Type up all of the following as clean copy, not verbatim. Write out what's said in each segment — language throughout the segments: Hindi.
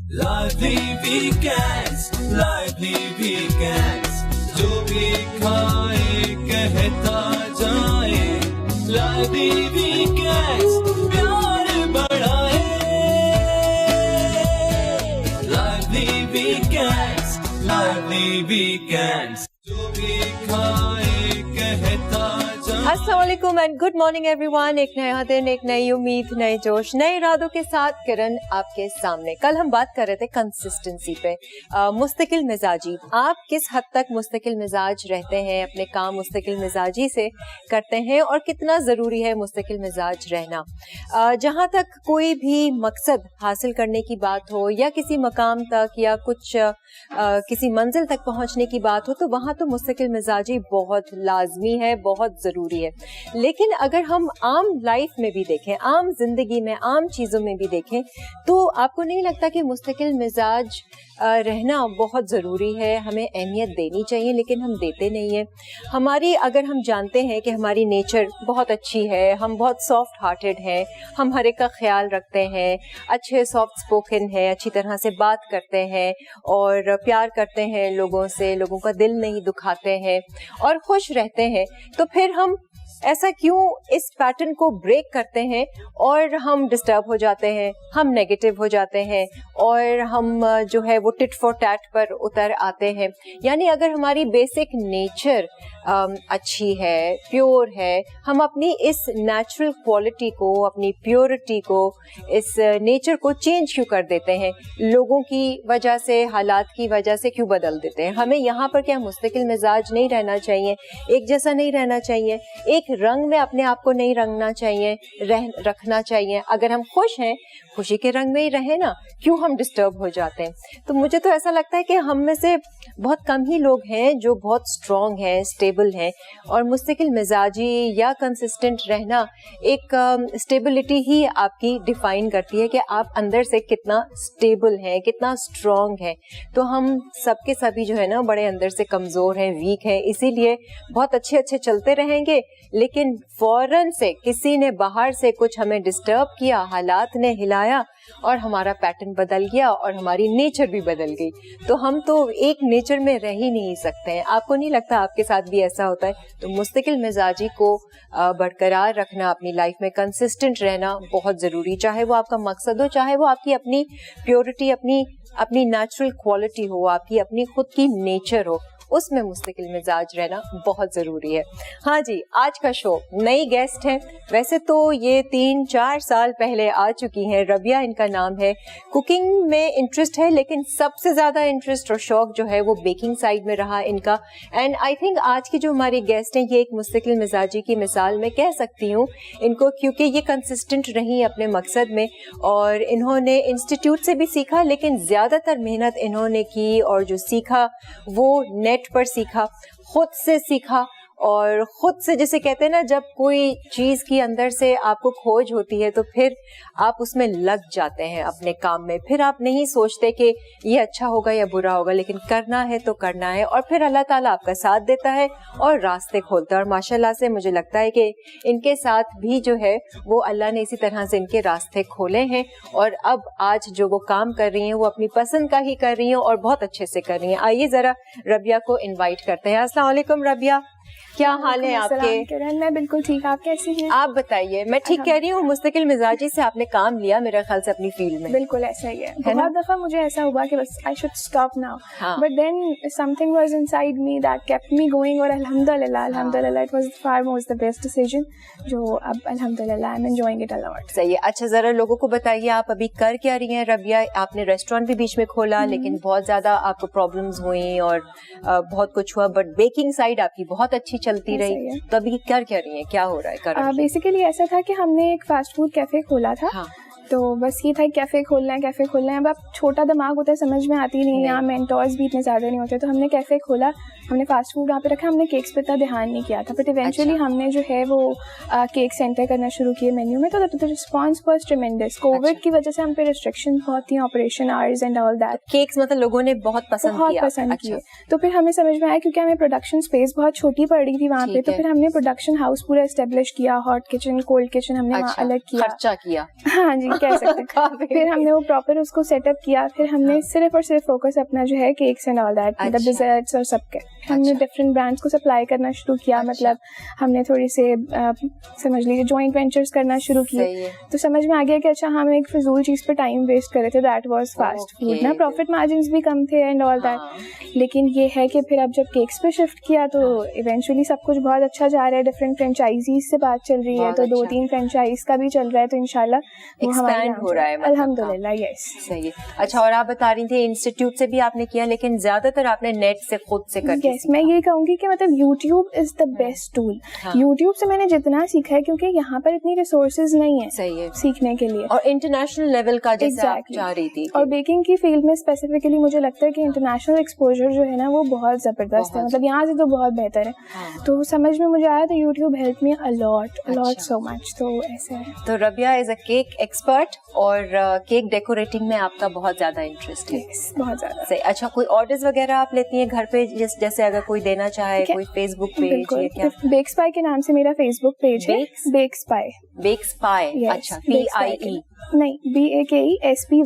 Lively weekends, जो भी खाए कहता जाए. Lively weekends, प्यार बढ़ाए. Lively weekends, जो भी खाए कहता जाए. अस्सलाम वालेकुम एंड गुड मॉर्निंग एवरीवन. एक नया दिन, एक नई उम्मीद, नए जोश, नए इरादों के साथ किरण आपके सामने. कल हम बात कर रहे थे कंसिस्टेंसी पे, मुस्तकिल मिजाजी. आप किस हद तक मुस्तकिल मिजाज रहते हैं, अपने काम मुस्तकिल मिजाजी से करते हैं और कितना ज़रूरी है मुस्तकिल मिजाज रहना. जहाँ तक कोई भी मकसद हासिल करने की बात हो या किसी मकाम तक या कुछ किसी मंजिल तक पहुँचने की बात हो, तो वहाँ तो मुस्तकिल मिजाजी बहुत लाजमी है, बहुत ज़रूरी है. लेकिन अगर हम आम लाइफ में भी देखें, आम जिंदगी में, आम चीज़ों में भी देखें, तो आपको नहीं लगता कि मुस्तकिल मिजाज रहना बहुत ज़रूरी है, हमें अहमियत देनी चाहिए, लेकिन हम देते नहीं हैं. अगर हम जानते हैं कि हमारी नेचर बहुत अच्छी है, हम बहुत सॉफ्ट हार्टेड हैं, हम हर एक का ख्याल रखते हैं, अच्छे सॉफ्ट स्पोकन है, अच्छी तरह से बात करते हैं और प्यार करते हैं लोगों से, लोगों का दिल नहीं दुखाते हैं और खुश रहते हैं, तो फिर हम ऐसा क्यों इस पैटर्न को ब्रेक करते हैं और हम डिस्टर्ब हो जाते हैं, हम नेगेटिव हो जाते हैं और हम जो है वो टिट फॉर टैट पर उतर आते हैं. यानी अगर हमारी बेसिक नेचर अच्छी है, प्योर है, हम अपनी इस नेचुरल क्वालिटी को, अपनी प्योरिटी को, इस नेचर को चेंज क्यों कर देते हैं? लोगों की वजह से, हालात की वजह से क्यों बदल देते हैं? हमें यहाँ पर क्या मुस्तकिल मिजाज नहीं रहना चाहिए, एक जैसा नहीं रहना चाहिए, एक रंग में अपने आप को नहीं रंगना चाहिए, रखना चाहिए. अगर हम खुश हैं, खुशी के रंग में ही रहे ना, क्यों हम डिस्टर्ब हो जाते हैं? तो मुझे तो ऐसा लगता है कि हम में से बहुत कम ही लोग हैं जो बहुत स्ट्रॉन्ग हैं, स्टेबल हैं. और मुस्तकिल मिजाजी या कंसिस्टेंट रहना एक स्टेबिलिटी ही आपकी डिफाइन करती है कि आप अंदर से कितना स्टेबल हैं, कितना स्ट्रॉन्ग हैं. तो हम सबके सभी जो है ना बड़े अंदर से कमज़ोर हैं, वीक हैं, इसीलिए बहुत अच्छे चलते रहेंगे, लेकिन फौरन से किसी ने बाहर से कुछ हमें डिस्टर्ब किया, हालात ने हिलाया और हमारा पैटर्न बदल गया और हमारी नेचर भी बदल गई. तो हम तो एक नेचर में रह ही नहीं सकते हैं. आपको नहीं लगता आपके साथ भी ऐसा होता है? तो मुस्तकिल मिजाजी को बरकरार रखना, अपनी लाइफ में कंसिस्टेंट रहना बहुत ज़रूरी. चाहे वो आपका मकसद हो, चाहे वो आपकी अपनी प्योरिटी, अपनी नेचुरल क्वालिटी हो, आपकी अपनी खुद की नेचर हो, उसमें मुस्तकिल मिजाज रहना बहुत ज़रूरी है. हाँ जी, आज का शो नई गेस्ट है. वैसे तो ये 3-4 साल पहले आ चुकी हैं. रबिया इनका नाम है. कुकिंग में इंटरेस्ट है, लेकिन सबसे ज़्यादा इंटरेस्ट और शौक जो है वो बेकिंग साइड में रहा इनका. एंड आई थिंक आज की जो हमारी गेस्ट हैं, ये एक मुस्तकिल मिजाजी की मिसाल मैं कह सकती हूँ इनको, क्योंकि ये कंसिस्टेंट रही अपने मकसद में और इन्होंने इंस्टीट्यूट से भी सीखा, लेकिन ज़्यादातर मेहनत इन्होंने की और जो सीखा वो नेट पर सीखा, खुद से सीखा. और खुद से, जैसे कहते हैं ना, जब कोई चीज़ की अंदर से आपको खोज होती है तो फिर आप उसमें लग जाते हैं अपने काम में. फिर आप नहीं सोचते कि ये अच्छा होगा या बुरा होगा, लेकिन करना है तो करना है. और फिर अल्लाह ताला आपका साथ देता है और रास्ते खोलता है. और माशाल्लाह से मुझे लगता है कि इनके साथ भी जो है वो अल्लाह ने इसी तरह से इनके रास्ते खोले हैं. और अब आज जो वो काम कर रही हैं वो अपनी पसंद का ही कर रही हैं और बहुत अच्छे से कर रही हैं. आइए ज़रा रबिया को इन्वाइट करते हैं. अस्सलाम वालेकुम रबिया, क्या हाल है आपके? किरण, मैं बिल्कुल ठीक. आप कैसी हैं? आप बताइए. मैं ठीक कह रही हूँ. मुस्तकिल मिजाजी से आपने काम लिया मेरे ख्याल से अपनी फील्ड में. बिल्कुल ऐसा ही है. बहुत दफा मुझे ऐसा हुआ कि बस I should stop now, but then something was inside me that kept me going. और अल्हम्दुलिल्लाह it was far more the best decision, जो अब अल्हम्दुलिल्लाह I am enjoying it a lot. सही है. अच्छा, जरा लोगों को बताइए आप अभी कर क्या रही हैं रबिया? आपने रेस्टोरेंट भी बीच में खोला, लेकिन बहुत ज्यादा आपको प्रॉब्लम्स हुई और बहुत कुछ हुआ, बट बेकिंग साइड आपकी बहुत अच्छी चलती रही. तो अभी क्या रही है, क्या हो रहा है? बेसिकली ऐसा था कि हमने एक फास्ट फूड कैफे खोला था. तो बस ये था कैफ़े खोलना है. अब आप छोटा दिमाग होता है, समझ में आती नहीं है, यहाँ मेंटोर्स भी इतने ज़्यादा नहीं होते. तो हमने कैफ़े खोला, हमने फास्ट फूड वहाँ पे रखा, हमने केक्स पे इतना ध्यान नहीं किया था. बट इवेंचुअली हमने जो है वो केक सेंटर करना शुरू किए मेन्यू में. तो द रिस्पॉन्स वाज ट्रेमेंडस. कोविड की वजह से हम पे रिस्ट्रिक्शन बहुत थी, operation hours and all that. Cakes मतलब लोगों ने बहुत पसंद किए. तो फिर हमें समझ में आया, क्योंकि हमें प्रोडक्शन स्पेस बहुत छोटी पड़ रही थी वहाँ पे, तो फिर हमने प्रोडक्शन हाउस पूरा एस्टेब्लिश किया. हॉट किचन, कोल्ड किचन हमने वहाँ अलग किया, खर्चा किया. हाँ जी. कह सकते हैं। फिर हमने वो प्रॉपर उसको सेटअप किया, फिर हमने सिर्फ और सिर्फ फोकस अपना जो है केक्स एंड ऑल दैट, मतलब डिजर्ट्स और सबके हमने डिफरेंट ब्रांड्स को सप्लाई करना शुरू किया। मतलब हमने थोड़ी से समझ लीजिए जॉइंट वेंचर्स करना शुरू किए। तो समझ में आ गया कि अच्छा हम एक फिजूल चीज़ पे टाइम वेस्ट कर रहे थे, दैट वाज फास्ट फूड ना, प्रॉफिट मार्जिन्स भी कम थे एंड ऑल दैट। लेकिन ये है कि फिर अब जब केक्स पे शिफ्ट किया तो इवेंचुअली सब कुछ बहुत अच्छा जा रहा है। डिफरेंट फ्रेंचाइजीज से बात चल रही है, तो 2-3 फ्रेंचाइज का भी चल रहा है, तो इंशाल्लाह वो हमारा हो रहा है, अल्हम्दुलिल्लाह। यस, सही है। अच्छा, और आप बता रही थी इंस्टीट्यूट से भी आपने किया, लेकिन ज्यादातर आपने नेट से खुद से करके सीखा। मैं ये कहूंगी कि मतलब YouTube is the best tool. YouTube से मैंने जितना सीखा है, क्योंकि यहाँ पर इतनी रिसोर्सेज नहीं है, सही है, सीखने के लिए, और इंटरनेशनल लेवल का जैसे आप चाह रही थी। और बेकिंग की फील्ड में स्पेसिफिकली मुझे लगता है कि इंटरनेशनल एक्सपोजर जो है ना वो बहुत जबरदस्त है, मतलब यहाँ से तो बहुत बेहतर है। तो समझ में मुझे आया, तो YouTube help me a lot so much. तो ऐसे है। तो Rabia is a cake expert और केक डेकोरेटिंग में आपका बहुत ज्यादा इंटरेस्ट है। बहुत ज्यादा। सही। अच्छा, कोई ऑर्डर्स वगैरह आप लेती हैं घर पे, जैसे अगर कोई देना चाहे, कोई फेसबुक पेज या क्या? बेक स्पाई के नाम से मेरा फेसबुक पेज है, बेक स्पाई। बेक स्पाई, अच्छा, PIE नहीं, BAKESPY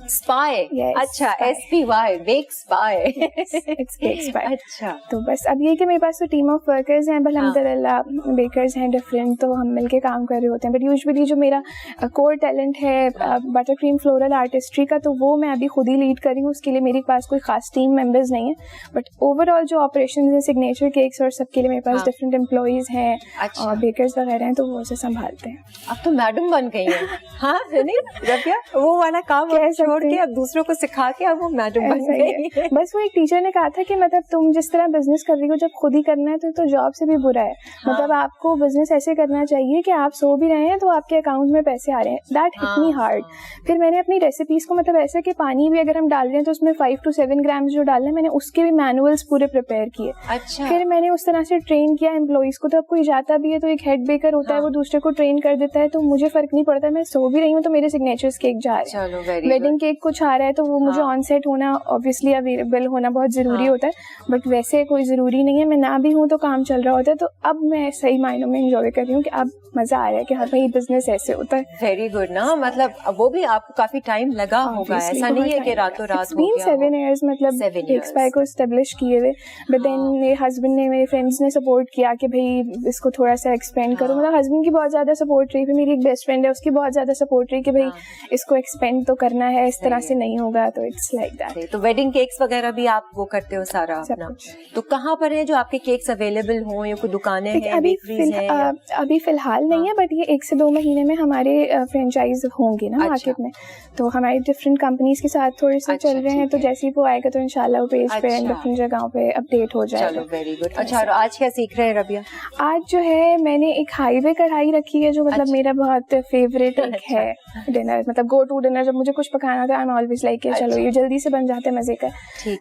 स्पाई, अच्छा, SPY, Bake Spy, Bake Spy. अच्छा, तो बस अब ये कि मेरे पास तो टीम ऑफ वर्कर्स हैं, अल्हम्दुलिल्लाह बेकर्स हैं डिफरेंट, तो हम मिलके काम कर रहे होते हैं। बट यूजुअली जो मेरा कोर टैलेंट है बटर क्रीम फ्लोरल आर्टिस्ट्री का, तो वो मैं अभी खुद ही लीड कर रही हूँ। उसके लिए मेरे पास कोई खास टीम मेंबर्स नहीं है, बट ओवरऑल जो ऑपरेशन है सिग्नेचर केक्स और सबके लिए मेरे पास डिफरेंट एम्प्लॉइज हैं और बेकर्स वगैरह हैं, तो वो उसे संभालते हैं। अब तो मैडम बन गई है। हाँ, नहीं रबिया, वो वाला काम छोड़ के अब दूसरों को सिखा के अब वो मैडम बन गई है। बस वो एक टीचर ने कहा था कि मतलब तुम जिस तरह बिजनेस कर रही हो, जब खुद ही करना है तो जॉब से भी बुरा है। मतलब आपको बिजनेस ऐसे करना चाहिए कि आप सो भी रहे हैं तो आपके अकाउंट में पैसे आ रहे हैं। That hit me hard. फिर मैंने अपनी रेसिपीज को मतलब ऐसे कि पानी भी अगर हम डाल रहे हैं तो उसमें 5 to 7 ग्राम्स जो डालना है, मैंने उसके भी मैनुअल्स पूरे प्रिपेयर किए। अच्छा। फिर मैंने उस तरह से ट्रेन किया एम्प्लॉइज को। तो अब कोई जाता भी है तो एक हेड बेकर होता है, वो दूसरे को ट्रेन कर देता है, तो मुझे फर्क नहीं पड़ता। मैं सो भी रही हूँ तो मेरे सिग्नेचर्स केक जा रहे हैं, वेडिंग केक कुछ आ रहा है तो वो मुझे ऑन सेट होना, ऑब्वियसली अवेलेबल होना बहुत जरूरी होता है, बट वैसे कोई जरूरी नहीं है। मैं ना भी हूँ तो काम चल रहा होता है। तो अब मैं सही मायनों में एंजॉय कर रही हूँ कि अब मजा आ रहा है कि हाँ भाई बिजनेस ऐसे होता है। वेरी गुड ना, मतलब वो भी आपको काफी टाइम लगा होगा, ऐसा नहीं है कि रातों रात हो गया। 7 years मतलब बेक स्पाई को एस्टेब्लिश किए हुए। बट देन मेरे हस्बैंड ने, मेरे फ्रेंड्स ने सपोर्ट किया कि भाई इसको थोड़ा सा एक्सपेंड करो। मतलब हस्बैंड की बहुत ज्यादा सपोर्ट रही, फिर मेरी एक बेस्ट फ्रेंड है उसकी बहुत ज्यादा सपोर्ट रही कि भाई इसको एक्सपेंड तो करना है, इस तरह से नहीं होगा। तो इट्स लाइक दैट। तो वेडिंग केक्स वगैरह भी आप वो करते हो सारा अपना? तो कहाँ पर है जो आपके केक्स अवेलेबल हो, या कोई दुकानें हैं, बेकरीज हैं? अभी फिलहाल नहीं है, बट ये 1 से 2 महीने में हमारे फ्रेंचाइज होंगे ना मार्केट में। तो हमारी डिफरेंट कंपनीज के साथ थोड़े से चल रहे हैं, तो जैसे ही वो आएगा तो इंशाल्लाह वो पेज पे डिफरेंट जगहों पे अपडेट हो जाएगा। चलो, वेरी गुड। अच्छा, और आज क्या सीख रहे हैं रबिया? आज जो है मैंने एक हाईवे कढ़ाई रखी है, जो मतलब मेरा बहुत फेवरेट एक है डिनर, मतलब गो टू डिनर। जब मुझे कुछ पकाना था, आई एम ऑलवेज लाइक चलो ये जल्दी से बन जाते हैं, मजे का।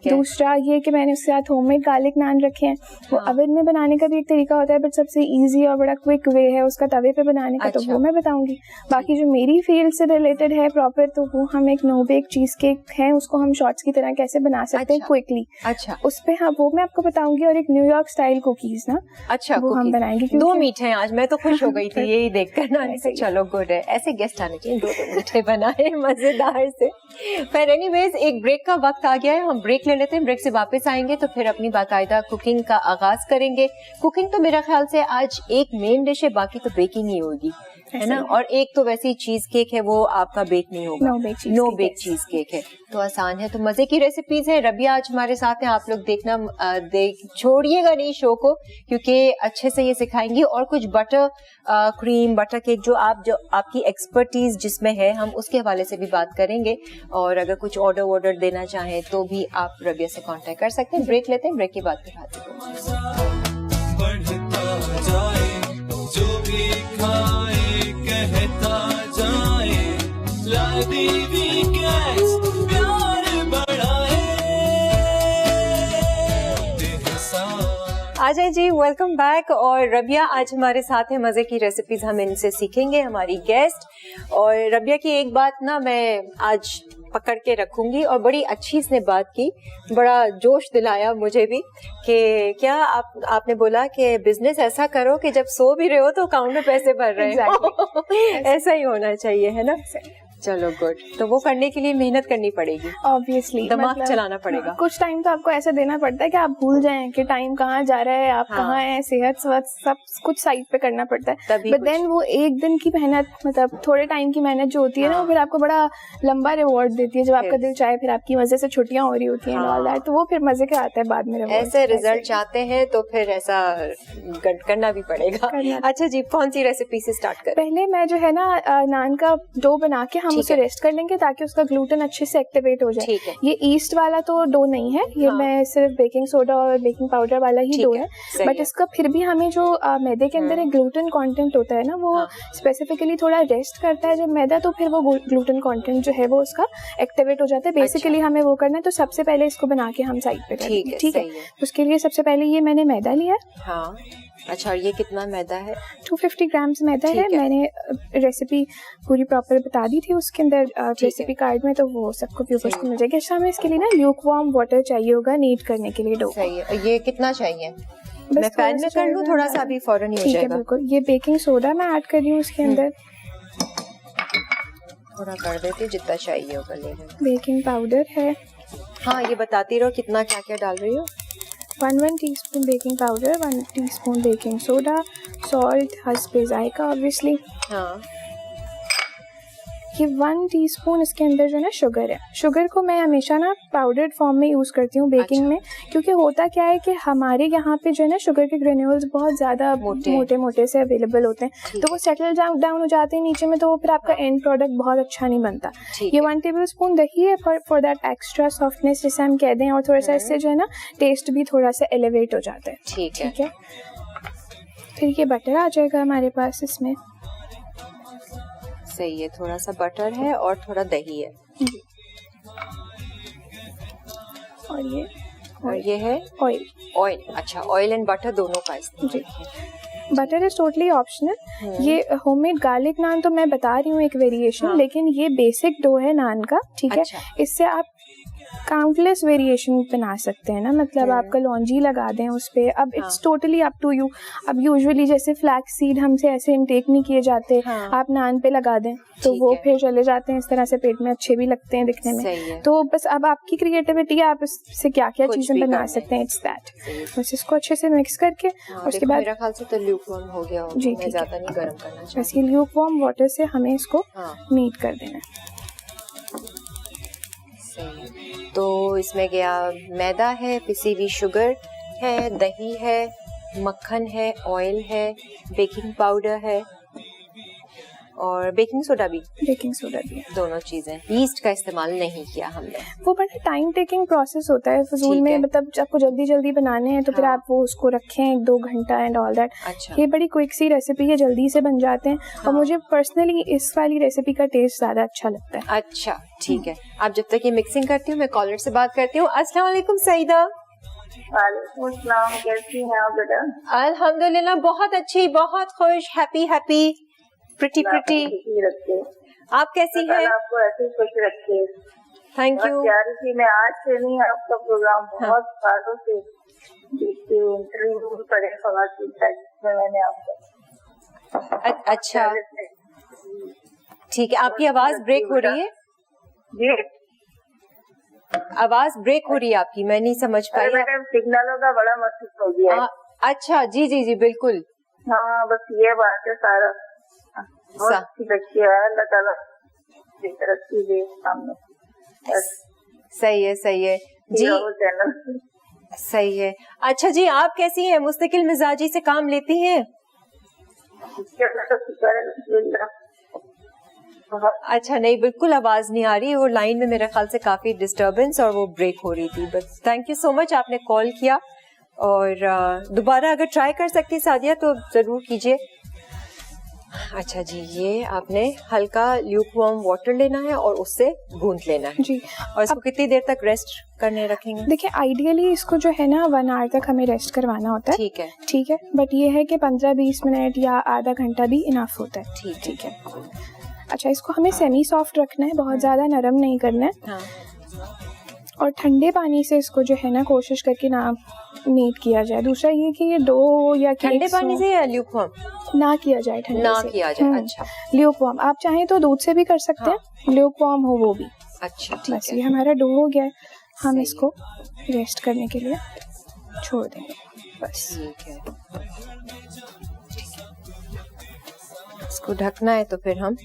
दूसरा ये कि मैंने उसके साथ होममेड गार्लिक नान रखे हैं। वो ओवन में बनाने का भी एक तरीका होता है, बट सबसे इजी और बड़ा क्विक वे है उसका तवे पे बनाने का, तो वो मैं बताऊंगी। बाकी जो मेरी फील्ड से रिलेटेड है प्रॉपर, तो वो हम एक नो बेक चीज केक है, उसको हम शॉर्ट्स की तरह कैसे बना सकते हैं क्विकली। अच्छा, उस पे हाँ वो मैं आपको बताऊंगी। और एक न्यूयॉर्क स्टाइल कुकीज ना, अच्छा, वो हम बनाएंगे। 2 मीठे हैं आज, मैं तो खुश हो गई थी यही देखकर ना। चलो, गुड है, ऐसे गेस्ट आने चाहिए, 2 मीठे बनाए मजेदार से। फिर एनीवेज एक ब्रेक का वक्त आ गया है, हम ब्रेक ले लेते हैं। ब्रेक से वापस आएंगे तो फिर अपनी बाकायदा कुकिंग का आगाज करेंगे। कुकिंग तो मेरा ख्याल से आज एक मेन डिश है, बाकी तो बेकिंग ही होगी, है ना? और एक तो वैसी चीज केक है, वो आपका बेक नहीं होगा, नो बेक चीज केक है, तो आसान है। तो मजे की रेसिपीज है। रबिया आज हमारे साथ हैं, आप लोग देखना छोड़िएगा नहीं शो को, क्योंकि अच्छे से ये सिखाएंगी। और कुछ बटर क्रीम, बटर केक जो आपकी एक्सपर्टीज जिसमें है, हम उसके हवाले से भी बात करेंगे। और अगर कुछ ऑर्डर देना चाहें तो भी आप रबिया से कांटेक्ट कर सकते हैं। ब्रेक लेते हैं, ब्रेक के बाद फिर हाजिर आ जाए जी। Welcome back. और रबिया आज हमारे साथ है, मजे की रेसिपीज हम इनसे सीखेंगे, हमारी गेस्ट। और रबिया की एक बात ना मैं आज पकड़ के रखूंगी। और बड़ी अच्छी इसने बात की, बड़ा जोश दिलाया मुझे भी कि क्या आपने बोला कि बिजनेस ऐसा करो कि जब सो भी रहे हो तो अकाउंट में पैसे भर रहे हो। ऐसा ही होना चाहिए, है ना? चलो गुड। तो वो करने के लिए मेहनत करनी पड़ेगी, ऑब्वियसली दिमाग चलाना पड़ेगा। कुछ टाइम तो आपको ऐसा देना पड़ता है कि आप भूल जाएं कि टाइम कहाँ जा रहा है, आप कहाँ हैं, सेहत सब कुछ साइड पे करना पड़ता है। बट देन वो एक दिन की मेहनत, मतलब थोड़े टाइम की मेहनत जो होती है ना, वो फिर आपको बड़ा लंबा रिवॉर्ड देती है। जब आपका दिल चाहे, फिर आपकी मजे से छुट्टियां हो रही होती हैं ऑल दैट, तो वो फिर मजे का आता है बाद में। ऐसे रिजल्ट चाहते हैं तो फिर ऐसा करना भी पड़ेगा। अच्छा जी, कौन सी रेसिपी से स्टार्ट करें? पहले मैं जो है ना नान का डो बना के हम उसे रेस्ट कर लेंगे ताकि उसका ग्लूटेन अच्छे से एक्टिवेट हो जाए। ये ईस्ट वाला तो डो नहीं है, ये मैं सिर्फ बेकिंग सोडा और बेकिंग पाउडर वाला ही डो है। बट इसका फिर भी हमें जो मैदे के अंदर एक ग्लूटेन कंटेंट होता है ना, वो स्पेसिफिकली थोड़ा रेस्ट करता है जब मैदा, तो फिर वो ग्लूटेन कंटेंट जो है वो उसका एक्टिवेट हो जाता है। बेसिकली हमें वो करना है। तो सबसे पहले इसको बना के हम साइड पे रखेंगे, ठीक है? उसके लिए सबसे पहले ये मैंने मैदा लिया। हाँ, अच्छा, और ये कितना मैदा है? 250 ग्राम्स मैदा है। मैंने रेसिपी पूरी प्रॉपर बता दी थी उसके अंदर रेसिपी कार्ड में, तो वो सबको व्यूअर्स को मिल जाएगी। अच्छा, हमें इसके लिए ना ल्यूक वार्म वाटर चाहिए होगा नीड करने के लिए डो। सही है। ये कितना चाहिए? मैं पैन में कर लूं थोड़ा सा, अभी फौरन ही हो जाएगा। बिल्कुल। ये बेकिंग सोडा मैं ऐड कर रही हूँ उसके अंदर, थोड़ा कर देती हूँ, जितना चाहिए होगा ले लें। बेकिंग पाउडर है। हाँ, ये बताती रहो कितना क्या क्या डाल रही हो। 1 teaspoon baking powder, 1 teaspoon baking soda, salt हस्बे जायका ऑब्वियसली। हाँ, ये 1 टीस्पून इसके अंदर जो है ना शुगर है। शुगर को मैं हमेशा ना पाउडर्ड फॉर्म में यूज़ करती हूँ बेकिंग में, क्योंकि होता क्या है कि हमारे यहाँ पे जो है ना शुगर के ग्रेन्यूल्स बहुत ज़्यादा मोटे से अवेलेबल होते हैं, तो वो सेटल डाउन हो जाते हैं नीचे में, तो वो फिर आपका एंड प्रोडक्ट बहुत अच्छा नहीं बनता। ये 1 टेबल स्पून दही है फॉर दैट एक्स्ट्रा सॉफ्टनेस जिसे हम कह दें, और थोड़ा सा इससे जो है ना टेस्ट भी थोड़ा सा एलिवेट हो जाता है। ठीक है। फिर ये बटर आ जाएगा हमारे पास इसमें। सही है, थोड़ा सा बटर है और थोड़ा दही है। और ये है ऑयल। अच्छा, ऑयल एंड बटर दोनों का इस्तेमाल। Butter is totally optional. ये होममेड गार्लिक नान तो मैं बता रही हूँ एक वेरिएशन, लेकिन ये बेसिक डो है नान का, ठीक है? इससे आप काउंटलेस वेरिएशन बना सकते हैं ना, मतलब आप कलौंजी लगा दें उस पे। अब it's totally up to you. अब यूजुअली जैसे फ्लैक्स सीड हमसे ऐसे इनटेक नहीं किए जाते, आप नान पे लगा दें तो वो फिर चले जाते हैं इस तरह से, पेट में अच्छे भी लगते हैं दिखने में। तो बस अब आपकी क्रिएटिविटी है, आप इससे क्या क्या चीजें बना सकते हैं। It's that. बस इसको अच्छे से मिक्स करके उसके बाद मेरा ख्याल से तो ल्यूकवार्म हो गया होगा। जी, ज्यादा नहीं गर्म करना चाहिए। बस ये ल्यूकवार्म वाटर से हमें इसको नीट कर देना है। तो इसमें गया मैदा है, पिसी हुई शुगर है, दही है, मक्खन है, ऑयल है, बेकिंग पाउडर है और बेकिंग सोडा भी दोनों चीजें। ईस्ट का इस्तेमाल नहीं किया हमने। वो बड़ा टाइम टेकिंग प्रोसेस होता है फजूल में, मतलब आपको जल्दी जल्दी बनाने हैं तो फिर आप वो उसको रखें 1-2 घंटा एंड ऑल दैट। ये बड़ी क्विक सी रेसिपी है, जल्दी से बन जाते हैं। और मुझे पर्सनली इस वाली रेसिपी का टेस्ट ज्यादा अच्छा लगता है। अच्छा, ठीक है। आप जब तक ये मिक्सिंग करती हूँ, मैं कॉलर से बात करती हूँ। अस्सलाम वालेकुम सईदा। वालेकुम अस्सलाम, कैसी हैं आप बेटा? अल्हम्दुलिल्लाह, बहुत अच्छी, बहुत खुश, हैप्पी प्रिटी। आप कैसी हैं? आपको ऐसे ही खुश रखे। Thank you. मैं आज से नहीं, आपका प्रोग्राम बहुत सालों से देखती हूँ, इंटरव्यू पढ़े में मैंने आपको। अच्छा, ठीक है। आपकी आवाज ब्रेक हो रही है जी? आवाज ब्रेक हो रही है आपकी, मैं नहीं समझ पाई। सिग्नलों का बड़ा मसला हो गया है। अच्छा, जी बिल्कुल। हाँ, बस ये बात है। सारा बहुत अच्छी बच्ची है, अल्लाह ताला तरक्की दे सामने। सही है जी, सही है। अच्छा जी, आप कैसी हैं? मुस्तकिल मिजाजी से काम लेती हैं? अच्छा, नहीं, बिल्कुल आवाज नहीं आ रही। वो लाइन में मेरे ख्याल से काफी डिस्टरबेंस और वो ब्रेक हो रही थी। बस थैंक यू सो मच, आपने कॉल किया। और दोबारा अगर ट्राई कर सकती सादिया तो जरूर कीजिए। अच्छा जी, ये आपने हल्का ल्यूकवार्म वाटर लेना है और उससे गूंथ लेना है जी। और इसको कितनी देर तक रेस्ट करने रखेंगे? देखिए, आइडियली इसको जो है ना 1 आवर तक हमें रेस्ट करवाना होता है। ठीक है। बट ये है कि 15-20 मिनट या आधा घंटा भी इनफ होता है। ठीक है। अच्छा, इसको हमें सेमी सॉफ्ट रखना है, बहुत ज़्यादा नरम नहीं करना है। हाँ। और ठंडे पानी से इसको जो है ना कोशिश करके ना नीट किया जाए। दूसरा ये कि ये डो या ठंडे पानी से या ल्यूकवार्म? ना किया जाए, ठंडे ना से किया जाए। अच्छा, ल्यूकवार्म। आप चाहें तो दूध से भी कर सकते हैं, ल्यूकवार्म हो वो भी। अच्छा, ठीक बस है। ये हमारा डो हो गया है, हम इसको रेस्ट करने के लिए छोड़ देंगे बस। ठीक है, इसको ढकना है तो फिर हम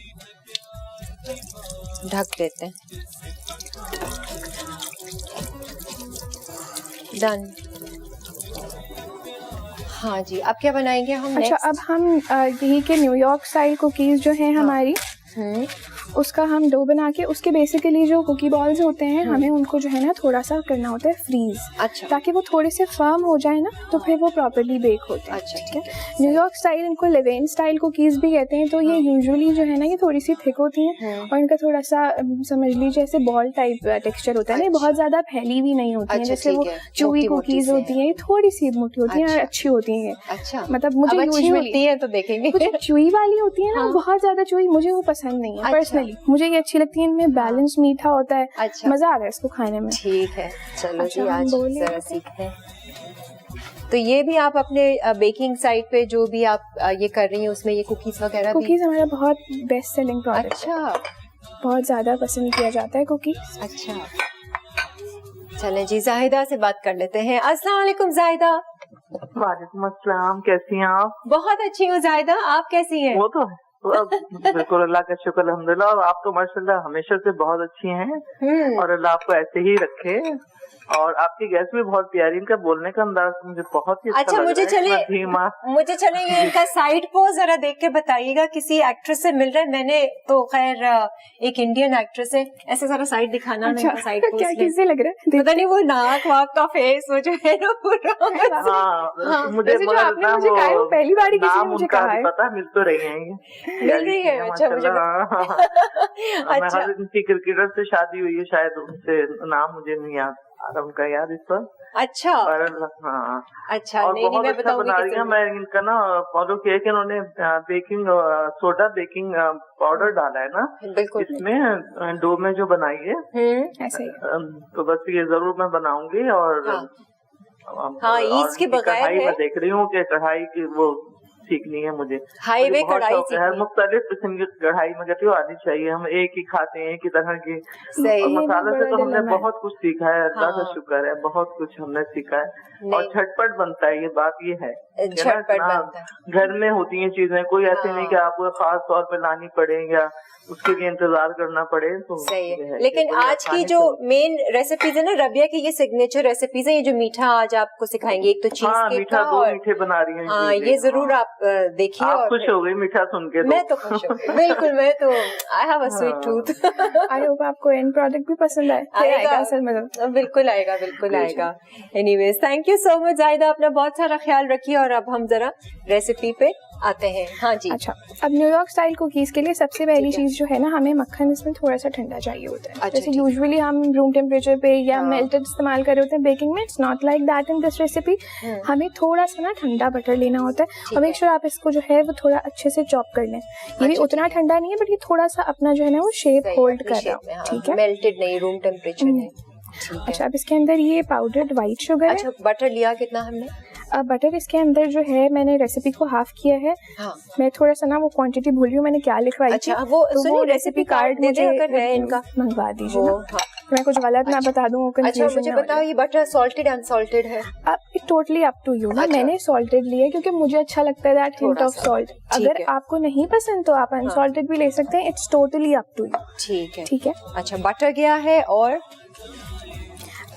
ढक देते हैं। डन। हाँ जी, अब क्या बनाएंगे हम? अच्छा, अब हम यही के न्यूयॉर्क स्टाइल कुकीज़ जो हैं हमारी, उसका हम डो बना के उसके बेसिकली जो कुकी बॉल्स होते हैं हमें उनको जो है ना थोड़ा सा करना होता है फ्रीज। अच्छा। ताकि वो थोड़े से फर्म हो जाए ना, तो फिर वो प्रॉपर्ली बेक होते हैं। अच्छा, ठीक है। न्यूयॉर्क स्टाइल, इनको लेवेन स्टाइल कुकीज़ भी कहते हैं। तो ये यूजुअली जो है ना ये थोड़ी सी थिक होती हैं और इनका थोड़ा सा समझ लीजिए जैसे बॉल टाइप टेक्सचर होता है ना, बहुत ज़्यादा फैली भी नहीं होती है। जैसे वो चूई कुकीज़ होती हैं, ये थोड़ी सी मोटी होती हैं और अच्छी होती हैं। अच्छा, मतलब मुझे यूजुअली है तो देखेंगे। कुछ चूई वाली होती है ना, बहुत ज्यादा चूई मुझे वो पसंद नहीं है पर्सनली। मुझे ये अच्छी लगती है, इनमें बैलेंस मीठा होता है। अच्छा, मजा आ रहा है इसको खाने में। ठीक है, चलो अच्छा, जी आज बोलिए। जरा सीखते हैं। तो ये भी आप अपने बेकिंग साइट पे जो भी आप ये कर रही हैं उसमें ये कुकीज वगैरह कुकीज हमारा बहुत बेस्ट सेलिंग प्रोडक्ट। अच्छा, बहुत ज्यादा पसंद किया जाता है कुकीज। अच्छा, चलें जी जाहिदा से बात कर लेते हैं। अस्सलाम वालेकुम जाहिदा। वालेकुम अस्सलाम, कैसी हैं आप? बहुत अच्छी हूँ जाहिदा, आप कैसी हैं? वो तो है, बिल्कुल अल्लाह का शुक्र अल्हम्दुलिल्लाह। और आप तो माशाल्लाह हमेशा से बहुत अच्छी हैं और अल्लाह आपको ऐसे ही रखे। और आपकी गैस भी बहुत प्यारी, इनका बोलने का अंदाज मुझे बहुत ही अच्छा लग मुझे रहा है। मुझे चले ये इनका साइड पोज जरा देख के बताइएगा, किसी एक्ट्रेस से मिल रहा है? मैंने तो खैर एक इंडियन एक्ट्रेस है, ऐसे सारा साइड दिखाना। अच्छा, साइड पोज क्या किससे लग रहा है? पता नहीं, वो नाक वाक का फेस वो जो है ना पूरा। मुझे आपने मुझे कहा है, वो पहली बार ही किसी ने मुझे कहा है। पता मिल तो रही है, मिल रही है। अच्छा, मुझे अच्छा, उनकी क्रिकेटर से शादी हुई है शायद, उनसे नाम मुझे नहीं याद आ रहा उनका याद इस पर। अच्छा, हाँ, अच्छा, और नहीं, बहुत मैं अच्छा बना रही है। मैं इनका ना फॉलो किया कि उन्होंने बेकिंग सोडा बेकिंग पाउडर डाला है ना इसमें डो में जो बनाई है ऐसे ही। तो बस ये जरूर मैं बनाऊंगी। और हाँ, ईस्ट के बगैर मैं देख रही हूँ कि कढ़ाई की वो सीखनी है मुझे। हाईवे कढ़ाई हर मुख्तलिफ किस्म की कढ़ाई में कहती हूँ आनी चाहिए। हम एक ही खाते हैं, एक ही तरह की। और मसालों से तो हमने बहुत कुछ सीखा है, अल्लाह का शुक्र है, बहुत कुछ हमने सीखा है। और झटपट बनता है, ये बात ये है। घर में होती हैं चीजें, कोई ऐसे नहीं कि आपको खास तौर पे लानी पड़े या उसके लिए इंतजार करना पड़े। तो सही है। लेकिन आज की जो मेन रेसिपीज है ना रबिया की, ये सिग्नेचर रेसिपीज है। ये जो मीठा आज आपको सिखाएंगे, एक तो चीज केक मीठा, दो मीठे बना रही हैं। हाँ, ये जरूर आप देखिए। आप खुश हो गई मीठा सुन के? मैं तो खुश हो गई, बिल्कुल। मैं तो I have a sweet tooth. I hope आपको एंड प्रोडक्ट भी पसंद आएगा असल में। बिल्कुल आएगा, बिल्कुल आएगा। Anyways, thank you so much Zahida, अपना बहुत सारा ख्याल रखिए। और अब हम जरा रेसिपी पे आते हैं। हाँ जी। अच्छा, अब न्यूयॉर्क स्टाइल कुकीज के लिए सबसे पहली चीज जो है ना, हमें मक्खन इसमें थोड़ा सा ठंडा चाहिए होता है। जैसे यूजुअली हम रूम टेम्परेचर पे या मेल्टेड इस्तेमाल कर रहे होते हैं बेकिंग में, it's not like that in this recipe. हमें थोड़ा सा ना ठंडा बटर लेना होता है और मेक श्योर आप इसको जो है वो थोड़ा अच्छे से चॉप कर लें। ये भी उतना ठंडा नहीं है, बट ये थोड़ा सा अपना जो है ना वो शेप होल्ड कर रहा है। ठीक है, मेल्टेड नहीं, रूम टेम्परेचर है। अच्छा, अब इसके अंदर ये पाउडर्ड व्हाइट शुगर है। अच्छा, बटर लिया कितना हमने? अब बटर इसके अंदर जो है, मैंने रेसिपी को हाफ किया है। हाँ। मैं थोड़ा सा ना वो क्वांटिटी भूल रही हूँ मैंने क्या लिखवाई थी। अच्छा, वो रेसिपी कार्ड मुझे अगर है इनका मंगवा दीजिए। मैं कुछ गलत ना बता दूँ। अच्छा, मुझे बताओ ये बटर सॉल्टेड अनसॉल्टेड है? अब टोटली अप टू यू ना। मैंने सॉल्टेड लिया क्योंकि मुझे अच्छा लगता है दैट हिंट ऑफ सॉल्ट। अगर आपको नहीं पसंद तो आप अनसॉल्टेड भी ले सकते हैं। It's totally up to you. ठीक है, ठीक है। अच्छा, बटर गया है और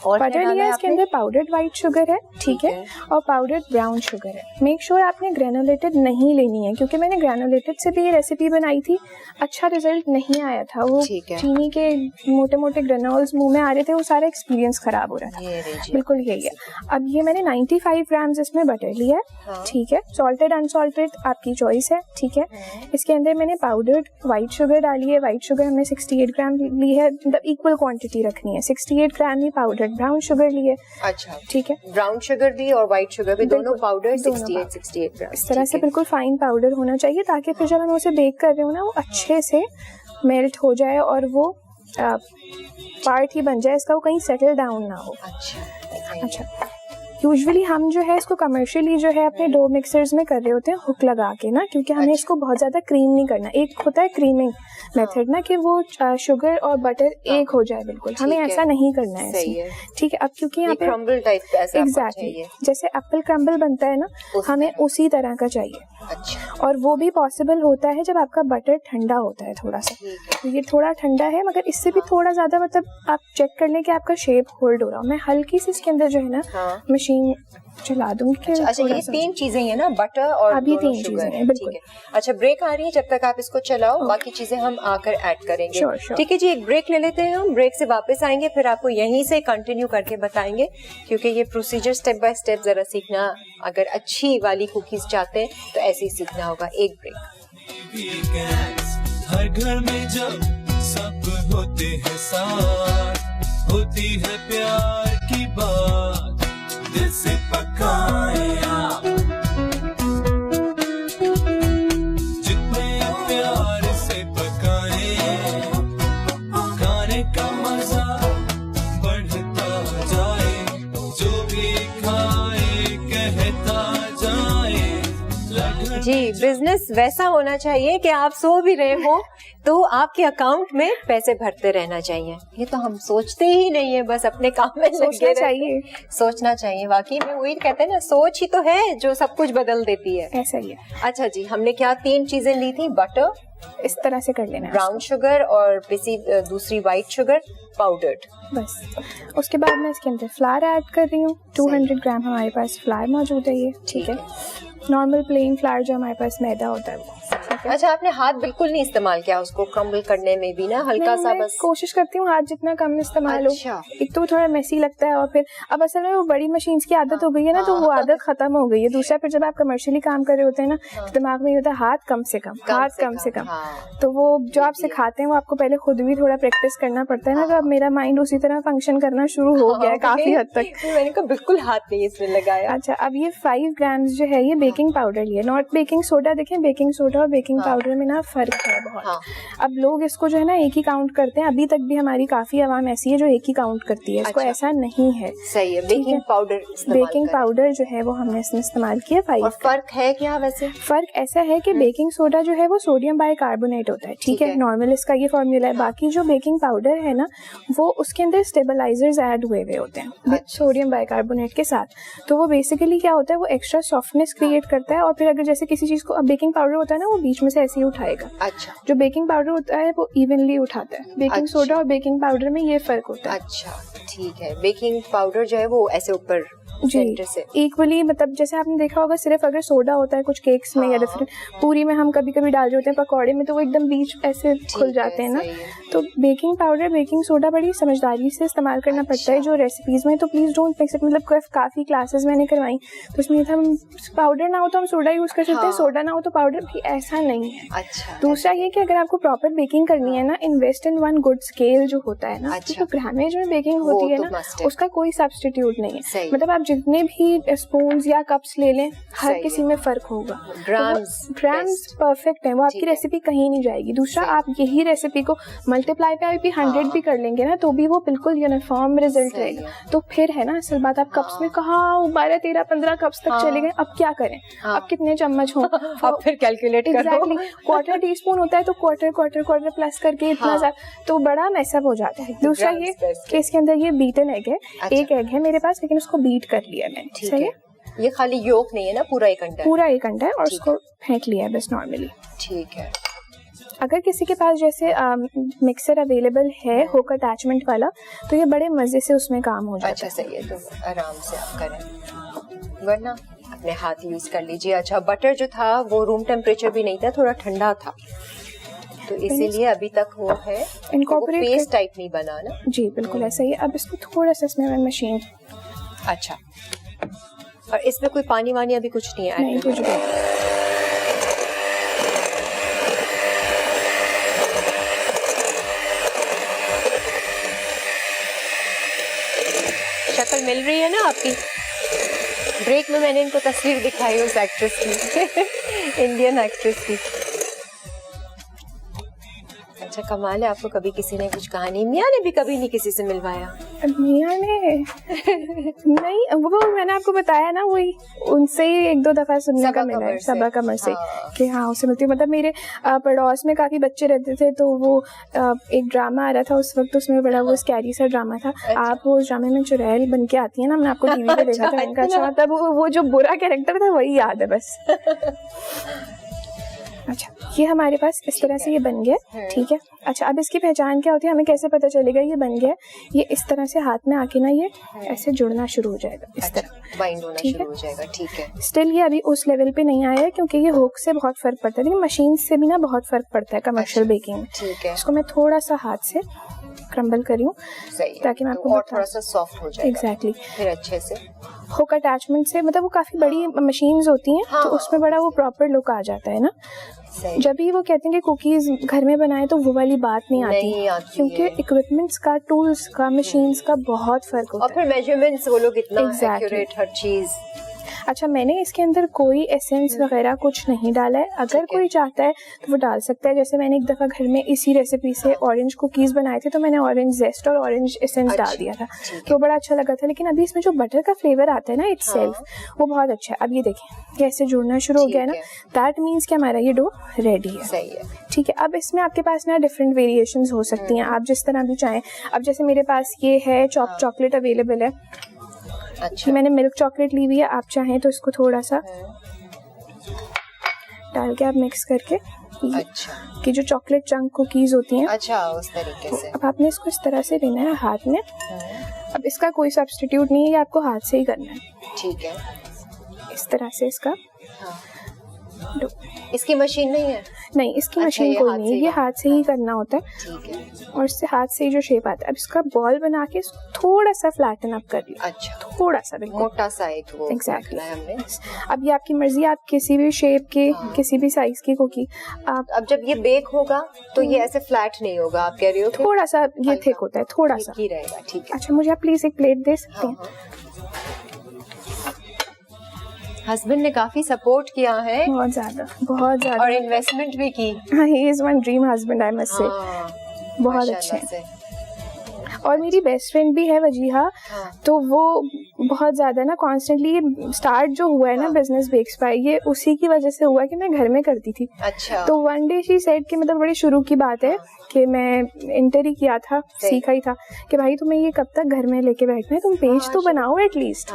बटर लिया, इसके अंदर पाउडर्ड व्हाइट शुगर है। ठीक है, और पाउडर्ड ब्राउन शुगर है। मेक श्योर आपने ग्रेनुलेटेड नहीं लेनी है, क्योंकि मैंने ग्रेनुलेटेड से भी ये रेसिपी बनाई थी, अच्छा रिजल्ट नहीं आया था। वो चीनी के मोटे मोटे ग्रेनोल्स मुंह में आ रहे थे, वो सारा एक्सपीरियंस खराब हो रहा था। बिल्कुल यही है। अब ये मैंने 95 ग्राम्स इसमें बटर लिया है। ठीक है, सॉल्टेड अनसॉल्टेड आपकी चॉइस है। ठीक है, इसके अंदर मैंने पाउडर्ड व्हाइट शुगर डाली है। व्हाइट शुगर हमने 68 ग्राम ली है, मतलब इक्वल क्वांटिटी रखनी है। 68 ग्राम ही पाउडर्ड ब्राउन शुगर लिए। अच्छा, ठीक है, ब्राउन शुगर भी और व्हाइट शुगर भी दोनों पाउडर 68 ग्राम। इस तरह से बिल्कुल फाइन पाउडर होना चाहिए ताकि फिर जब हम उसे बेक कर रहे हो ना वो अच्छे से मेल्ट हो जाए और वो पार्ट ही बन जाए इसका, वो कहीं सेटल डाउन ना हो। अच्छा, यूजुअली हम जो है इसको कमर्शियली जो है अपने डो मिक्सर्स में कर रहे होते हैं हुक लगा के ना, क्योंकि हमें इसको बहुत ज़्यादा क्रीम नहीं करना। एक होता है क्रीमिंग मेथड ना कि वो शुगर और बटर एक हो जाए बिल्कुल, हमें ऐसा नहीं करना है इसमें। ठीक है, अब क्योंकि यहाँ पे क्रम्बल टाइप ऐसा एग्जैक्टली जैसे एप्पल क्रम्बल बनता है ना, हमें उसी तरह का चाहिए। अच्छा, और वो भी पॉसिबल होता है जब आपका बटर ठंडा होता है थोड़ा सा। तो ये थोड़ा ठंडा है मगर इससे भी थोड़ा ज़्यादा, मतलब आप चेक कर लें कि आपका शेप होल्ड हो रहा हो। मैं हल्की सी इसके अंदर जो है ना मशीन चला दूंगी। अच्छा, ये 3 चीजें हैं ना, बटर और अभी 3 चीजें हैं, बिल्कुल। ठीक है, अच्छा ब्रेक आ रही है, जब तक आप इसको चलाओ बाकी चीजें हम आकर ऐड करेंगे। Sure. ठीक है जी, एक ब्रेक ले लेते हैं हम, ब्रेक से वापस आएंगे फिर आपको यहीं से कंटिन्यू करके बताएंगे, क्योंकि ये प्रोसीजर स्टेप बाय स्टेप जरा सीखना, अगर अच्छी वाली कुकीज चाहते हैं तो ऐसे ही सीखना होगा। एक ब्रेक। वीकेंड्स हर घर में जब सब होते हैं साथ, होती है प्यार की बात, दिल से पकाए आप, जितने प्यार से पकाए, खाने का मजा बढ़ता जाए, जो भी खाए कहता जाए। जी, बिजनेस वैसा होना चाहिए कि आप सो भी रहे हो तो आपके अकाउंट में पैसे भरते रहना चाहिए। ये तो हम सोचते ही नहीं है, बस अपने काम में लगे चाहिए। सोचना चाहिए, वाकई में वही कहते हैं ना, सोच ही तो है जो सब कुछ बदल देती है। ऐसा ही है। अच्छा जी, हमने क्या 3 चीजें ली थी, बटर, इस तरह से कर लेना, ब्राउन शुगर और दूसरी व्हाइट शुगर पाउडर्ड। बस उसके बाद मैं इसके अंदर फ्लावर ऐड कर रही हूँ। 200 ग्राम हमारे पास फ्लावर मौजूद है। ये ठीक है, नॉर्मल प्लेन फ्लावर जो हमारे पास मैदा होता है वो। अच्छा, आपने हाथ बिल्कुल नहीं इस्तेमाल किया उसको क्रम्बल करने में भी ना, हल्का सा बस कोशिश करती हूँ हाथ जितना कम इस्तेमाल हो। एक तो थोड़ा मेसी लगता है और फिर अब असल में वो बड़ी मशीन्स की आदत हो गई है ना, तो वो आदत खत्म हो गई है। दूसरा फिर जब आप कमर्शियली काम कर रहे होते हैं ना, तो दिमाग में ये होता है हाथ कम से कम, हाथ कम से कम। तो वो जो आप सिखाते हैं वो आपको पहले खुद भी थोड़ा प्रैक्टिस करना पड़ता है ना। तो अब मेरा माइंड उसी तरह फंक्शन करना शुरू हो गया है काफी हद तक। मैंने कहा बिल्कुल हाथ नहीं इसमें लगाया। अच्छा, अब ये 5 ग्राम जो है ये बेकिंग पाउडर लिया, नॉट बेकिंग सोडा। देखें, बेकिंग सोडा और बेकिंग पाउडर में ना फर्क है बहुत। अब लोग इसको जो है ना एक ही काउंट करते हैं। अभी तक भी हमारी काफी आवाम ऐसी है जो एक ही काउंट करती है इसको। ऐसा नहीं है। सही है, बेकिंग पाउडर जो है वो हमने इसमें इस्तेमाल किया 5। और फर्क है क्या वैसे? फर्क ऐसा है कि बेकिंग सोडा जो है वो सोडियम बाइकार्बोनेट होता है। ठीक है, नॉर्मल इसका ये फॉर्मूला है। बाकी जो बेकिंग पाउडर है ना, वो उसके अंदर स्टेबलाइजर्स ऐड हुए होते हैं सोडियम बाइकार्बोनेट के साथ। तो वो बेसिकली क्या होता है, वो एक्स्ट्रा सॉफ्टनेस क्रिएट करता है। और फिर अगर जैसे किसी चीज को, अब बेकिंग पाउडर होता है ना, वो बीच में से ऐसे ही उठाएगा। अच्छा, जो बेकिंग पाउडर होता है वो इवनली उठाता है। बेकिंग सोडा और बेकिंग पाउडर में ये फर्क होता है। अच्छा, ठीक है, बेकिंग पाउडर जो है वो ऐसे ऊपर जी इक्वली, मतलब जैसे आपने देखा होगा सिर्फ अगर सोडा होता है कुछ केक्स में या फिर पूरी में हम कभी कभी डाल देते हैं पकौड़े में, तो वो एकदम बीच ऐसे खुल जाते हैं ना। तो बेकिंग पाउडर बेकिंग सोडा बड़ी समझदारी से इस्तेमाल करना पड़ता है जो रेसिपीज में। तो प्लीज डोंट मिक्स इट। मतलब काफी क्लासेस मैंने करवाई तो उसमें था पाउडर ना हो तो हम सोडा यूज कर सकते हैं, सोडा ना हो तो पाउडर भी, ऐसा नहीं है। अच्छा, दूसरा ये कि अगर आपको प्रॉपर बेकिंग करनी है ना, invest in one good scale जो होता है ना, जो ग्रामेज में बेकिंग होती है ना, उसका कोई सब्स्टिट्यूट नहीं है। मतलब आप जितने भी स्पून्स या कप्स ले लें, हर किसी में फर्क होगा। ग्राम्स परफेक्ट है, वो आपकी रेसिपी कहीं नहीं जाएगी। दूसरा, आप यही रेसिपी को मल्टीप्लाई पे भी 100 भी कर लेंगे ना, तो भी वो बिल्कुल यूनिफॉर्म रिजल्ट रहेगा। तो फिर है ना असल बात, आप कप्स में कहाँ 12, 13, 15 कप्स तक चले गए, अब क्या करें, अब कितने चम्मच हो, अब फिर कैलकुलेट करो। एग्जैक्टली, क्वार्टर टीस्पून होता है तो क्वार्टर प्लस करके इतना सा, तो बड़ा मैसअप हो जाता है। दूसरा ये कि इसके अंदर ये बीटन एग है। एक एग है मेरे पास, लेकिन उसको बीट कर लिया मैंने। सही है, ये खाली योक नहीं है ना, पूरा एक अंडा है और उसको फेंक लिया है बस नॉर्मली। ठीक है। अगर किसी के पास जैसे मिक्सर अवेलेबल है हुक अटैचमेंट वाला, तो ये बड़े मजे से उसमें काम हो जाता है। अच्छा, सही है, तो आराम से आप करें, वरना अपने हाथ यूज कर लीजिए। अच्छा, बटर जो था वो रूम टेम्परेचर भी नहीं था, थोड़ा ठंडा था, तो इसीलिए अभी तक वो है इनकॉर्पोरेट, पेस्ट टाइप नहीं बना ना। जी बिल्कुल ऐसा ही है। अब इसको थोड़ा सा इसमें मैं मशीन, अच्छा, और इसमें कोई पानी वानी अभी कुछ नहीं है? नहीं, कुछ भी। शक्ल मिल रही है ना आपकी? ब्रेक में मैंने इनको तस्वीर दिखाई उस एक्ट्रेस की इंडियन एक्ट्रेस की। अच्छा कमाल है, आपको कभी किसी ने कुछ कहा नहीं? मियाँ ने भी कभी नहीं किसी से मिलवाया? मियाँ ने नहीं, वो मैंने आपको बताया ना, वही उनसे ही एक दो दफा सुनने का मिला है, सबा कमर से कि हाँ उससे मिलती। मतलब मेरे पड़ोस में काफी बच्चे रहते थे, तो वो एक ड्रामा आ रहा था उस वक्त, उसमें बड़ा वो स्कैरी सा ड्रामा था। आप वो उस ड्रामे में चुड़ैल बन के आती है ना, मैंने आपको टीवी पे देखा था। अच्छा तब वो जो बुरा कैरेक्टर था वही याद है बस। अच्छा ये हमारे पास इस तरह से ये बन गया, ठीक है। अच्छा अब इसकी पहचान क्या होती है, हमें कैसे पता चलेगा ये बन गया? ये इस तरह से हाथ में आके ना ये ऐसे जुड़ना शुरू हो जाएगा, इस तरह बाइंड होना शुरू हो जाएगा, ठीक है। स्टिल ये अभी उस लेवल पे नहीं आया है, क्योंकि ये हुक से बहुत फर्क पड़ता है, लेकिन मशीन से भी ना बहुत फर्क पड़ता है कमर्शियल बेकिंग में। ठीक है, इसको मैं थोड़ा सा हाथ से क्रम्बल करी हूँ ताकि मैं आपको थोड़ा सा सॉफ्ट हो जाए। एग्जैक्टली। फिर अच्छे से हुक अटैचमेंट से, मतलब वो काफी बड़ी मशीन्स होती हैं, तो उसमें बड़ा वो प्रॉपर लुक आ जाता है ना। जब भी वो कहते हैं कि कुकीज घर में बनाए तो वो वाली बात नहीं आती क्योंकि इक्विपमेंट्स का, टूल्स का, मशीन्स का बहुत फर्क होता है। और फिर मेजरमेंट्स वो लोग इतना एक्यूरेट हर चीज। अच्छा मैंने इसके अंदर कोई एसेंस वगैरह कुछ नहीं डाला है, अगर कोई चाहता है तो वो डाल सकता है। जैसे मैंने एक दफ़ा घर में इसी रेसिपी से ऑरेंज कुकीज़ बनाए थे, तो मैंने ऑरेंज जेस्ट और ऑरेंज एसेंस डाल दिया था, तो बड़ा अच्छा लगा था। लेकिन अभी इसमें जो बटर का फ्लेवर आता है ना इटसेल्फ, वो बहुत अच्छा है। अब ये देखें कैसे जुड़ना शुरू हो गया है ना, दैट मीन्स कि हमारा ये डो रेडी है। सही है, ठीक है। अब इसमें आपके पास ना डिफरेंट वेरिएशंस हो सकती हैं, आप जिस तरह भी चाहें। अब जैसे मेरे पास ये है चॉकलेट अवेलेबल है। अच्छा, मैंने मिल्क चॉकलेट ली हुई है, आप चाहें तो इसको थोड़ा सा डाल के आप मिक्स करके, अच्छा, कि जो चॉकलेट चंक कुकीज होती हैं, अच्छा उस तरीके से। अब आपने इसको इस तरह से लेना है हाथ में। अब इसका कोई सब्स्टिट्यूट नहीं है, ये आपको हाथ से ही करना है, ठीक है। इस तरह से इसका इसकी मशीन नहीं है? नहीं, इसकी मशीन कोई नहीं है, ये हाथ से ही करना होता है, ठीक है। और इससे हाथ से ही जो शेप आता है, अब इसका बॉल बना के थोड़ा सा फ्लैटन अप कर लिया। अच्छा, थोड़ा सा, बिल्कुल मोटा सा एक वो एग्जैक्टली हमने। अब ये आपकी मर्जी, आप किसी भी शेप के, किसी भी साइज की कुकी आप। अब जब ये बेक होगा तो ये ऐसे फ्लैट नहीं होगा, आप कह रही हो? थोड़ा सा ये थिक होता है, थोड़ा सा ही रहेगा, ठीक है। अच्छा, मुझे आप प्लीज एक प्लेट दे सकते हैं? हस्बैंड ने काफी सपोर्ट किया है, बहुत ज्यादा और इन्वेस्टमेंट भी की। He is one dream husband, I must say. बहुत अच्छे हैं। और मेरी बेस्ट फ्रेंड भी है वजीहा, तो वो बहुत ज़्यादा ना कॉन्स्टेंटली स्टार्ट जो हुआ है ना बिजनेस बेक्स बाय, ये उसी की वजह से हुआ कि मैं घर में करती थी। अच्छा। तो वन डे शी सेड कि मतलब बड़ी शुरू की बात है कि मैं इंटर ही किया था, सीखा ही था कि भाई तुम्हें ये कब तक घर में लेके बैठना है, तुम पेज तो बनाओ एटलीस्ट।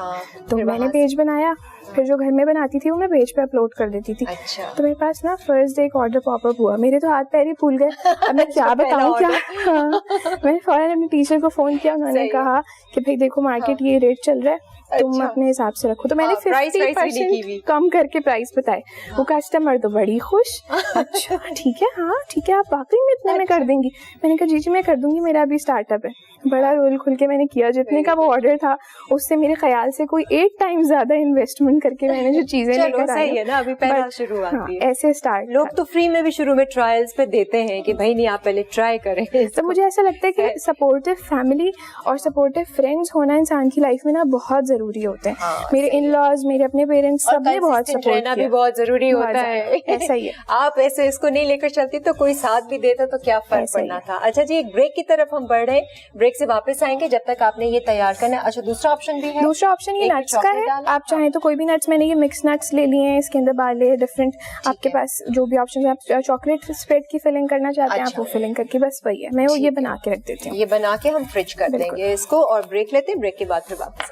तो मैंने पेज बनाया, फिर जो घर में बनाती थी वो मैं पेज पे अपलोड कर देती थी। अच्छा। तो मेरे पास ना फर्स्ट डे एक ऑर्डर पॉपअप हुआ, मेरे तो हाथ पैर ही फूल गए। अब मैं क्या बताऊँ क्या। हाँ। मैंने फौरन अपने टीचर को फोन किया, उन्होंने कहा कि भाई देखो मार्केट ये रेट चल रहा है, तुम अपने हिसाब से रखो। तो मैंने 50% कम करके प्राइस बताए। वो कस्टमर तो बड़ी खुश। अच्छा ठीक है, हाँ ठीक है, आप वाकई में इतने में कर देंगी? मैंने कहा जी मैं कर दूंगी, मेरा अभी स्टार्टअप है। बड़ा रोल खुल के मैंने किया, जितने का वो ऑर्डर था उससे मेरे ख्याल से कोई 8 टाइम्स ज्यादा इन्वेस्टमेंट करके मैंने जो चीजें लेकर आई है ना, अभी पहला शुरुआत है। ऐसे स्टार्ट, लोग तो फ्री में भी शुरू में ट्रायल्स पे देते हैं कि भाई नहीं आप पहले ट्राई करें। तो मुझे ऐसा लगता है कि सपोर्टिव फैमिली और सपोर्टिव फ्रेंड्स होना इंसान की लाइफ में ना बहुत जरूरी होते हैं। मेरे इन लॉज, मेरे अपने पेरेंट्स, सबने बहुत सपोर्ट किया। भी बहुत जरूरी होता है, ऐसा ही है। आप ऐसे इसको नहीं लेकर चलती तो कोई साथ भी देता तो क्या फर्क पड़ना था। अच्छा जी, एक ब्रेक की तरफ हम बढ़ रहे हैं, ब्रेक से वापस आएंगे, जब तक आपने ये तैयार करना है। अच्छा दूसरा ऑप्शन भी है? दूसरा ऑप्शन ये नट्स का है, आप चाहें तो कोई भी नट्स, मैंने ये मिक्स नट्स ले लिए हैं, इसके अंदर बाले डिफरेंट, आपके पास जो भी ऑप्शन है। आप चॉकलेट स्प्रेड की फिलिंग करना चाहते हैं, आप वो फिलिंग करके बस वही है, मैं वो ये बना के रख देती हूँ। ये बना के हम फ्रिज कर देंगे इसको, और ब्रेक लेते हैं, ब्रेक के बाद फिर वापस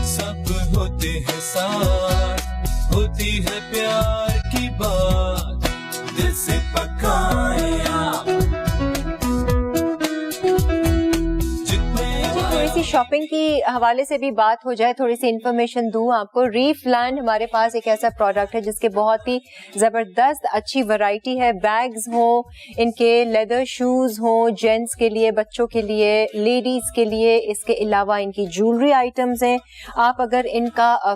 सब होते हैं साथ, होती है प्यार की बात, दिल से पकाए आप। थोड़ी सी शॉपिंग की हवाले से भी बात हो जाए, थोड़ी सी इन्फॉर्मेशन दूं आपको। रीफलैंड हमारे पास एक ऐसा प्रोडक्ट है जिसके बहुत ही जबरदस्त अच्छी वैरायटी है। बैग्स हो, इनके लेदर शूज हो, जेंट्स के लिए, बच्चों के लिए, लेडीज के लिए, इसके अलावा इनकी ज्वेलरी आइटम्स हैं। आप अगर इनका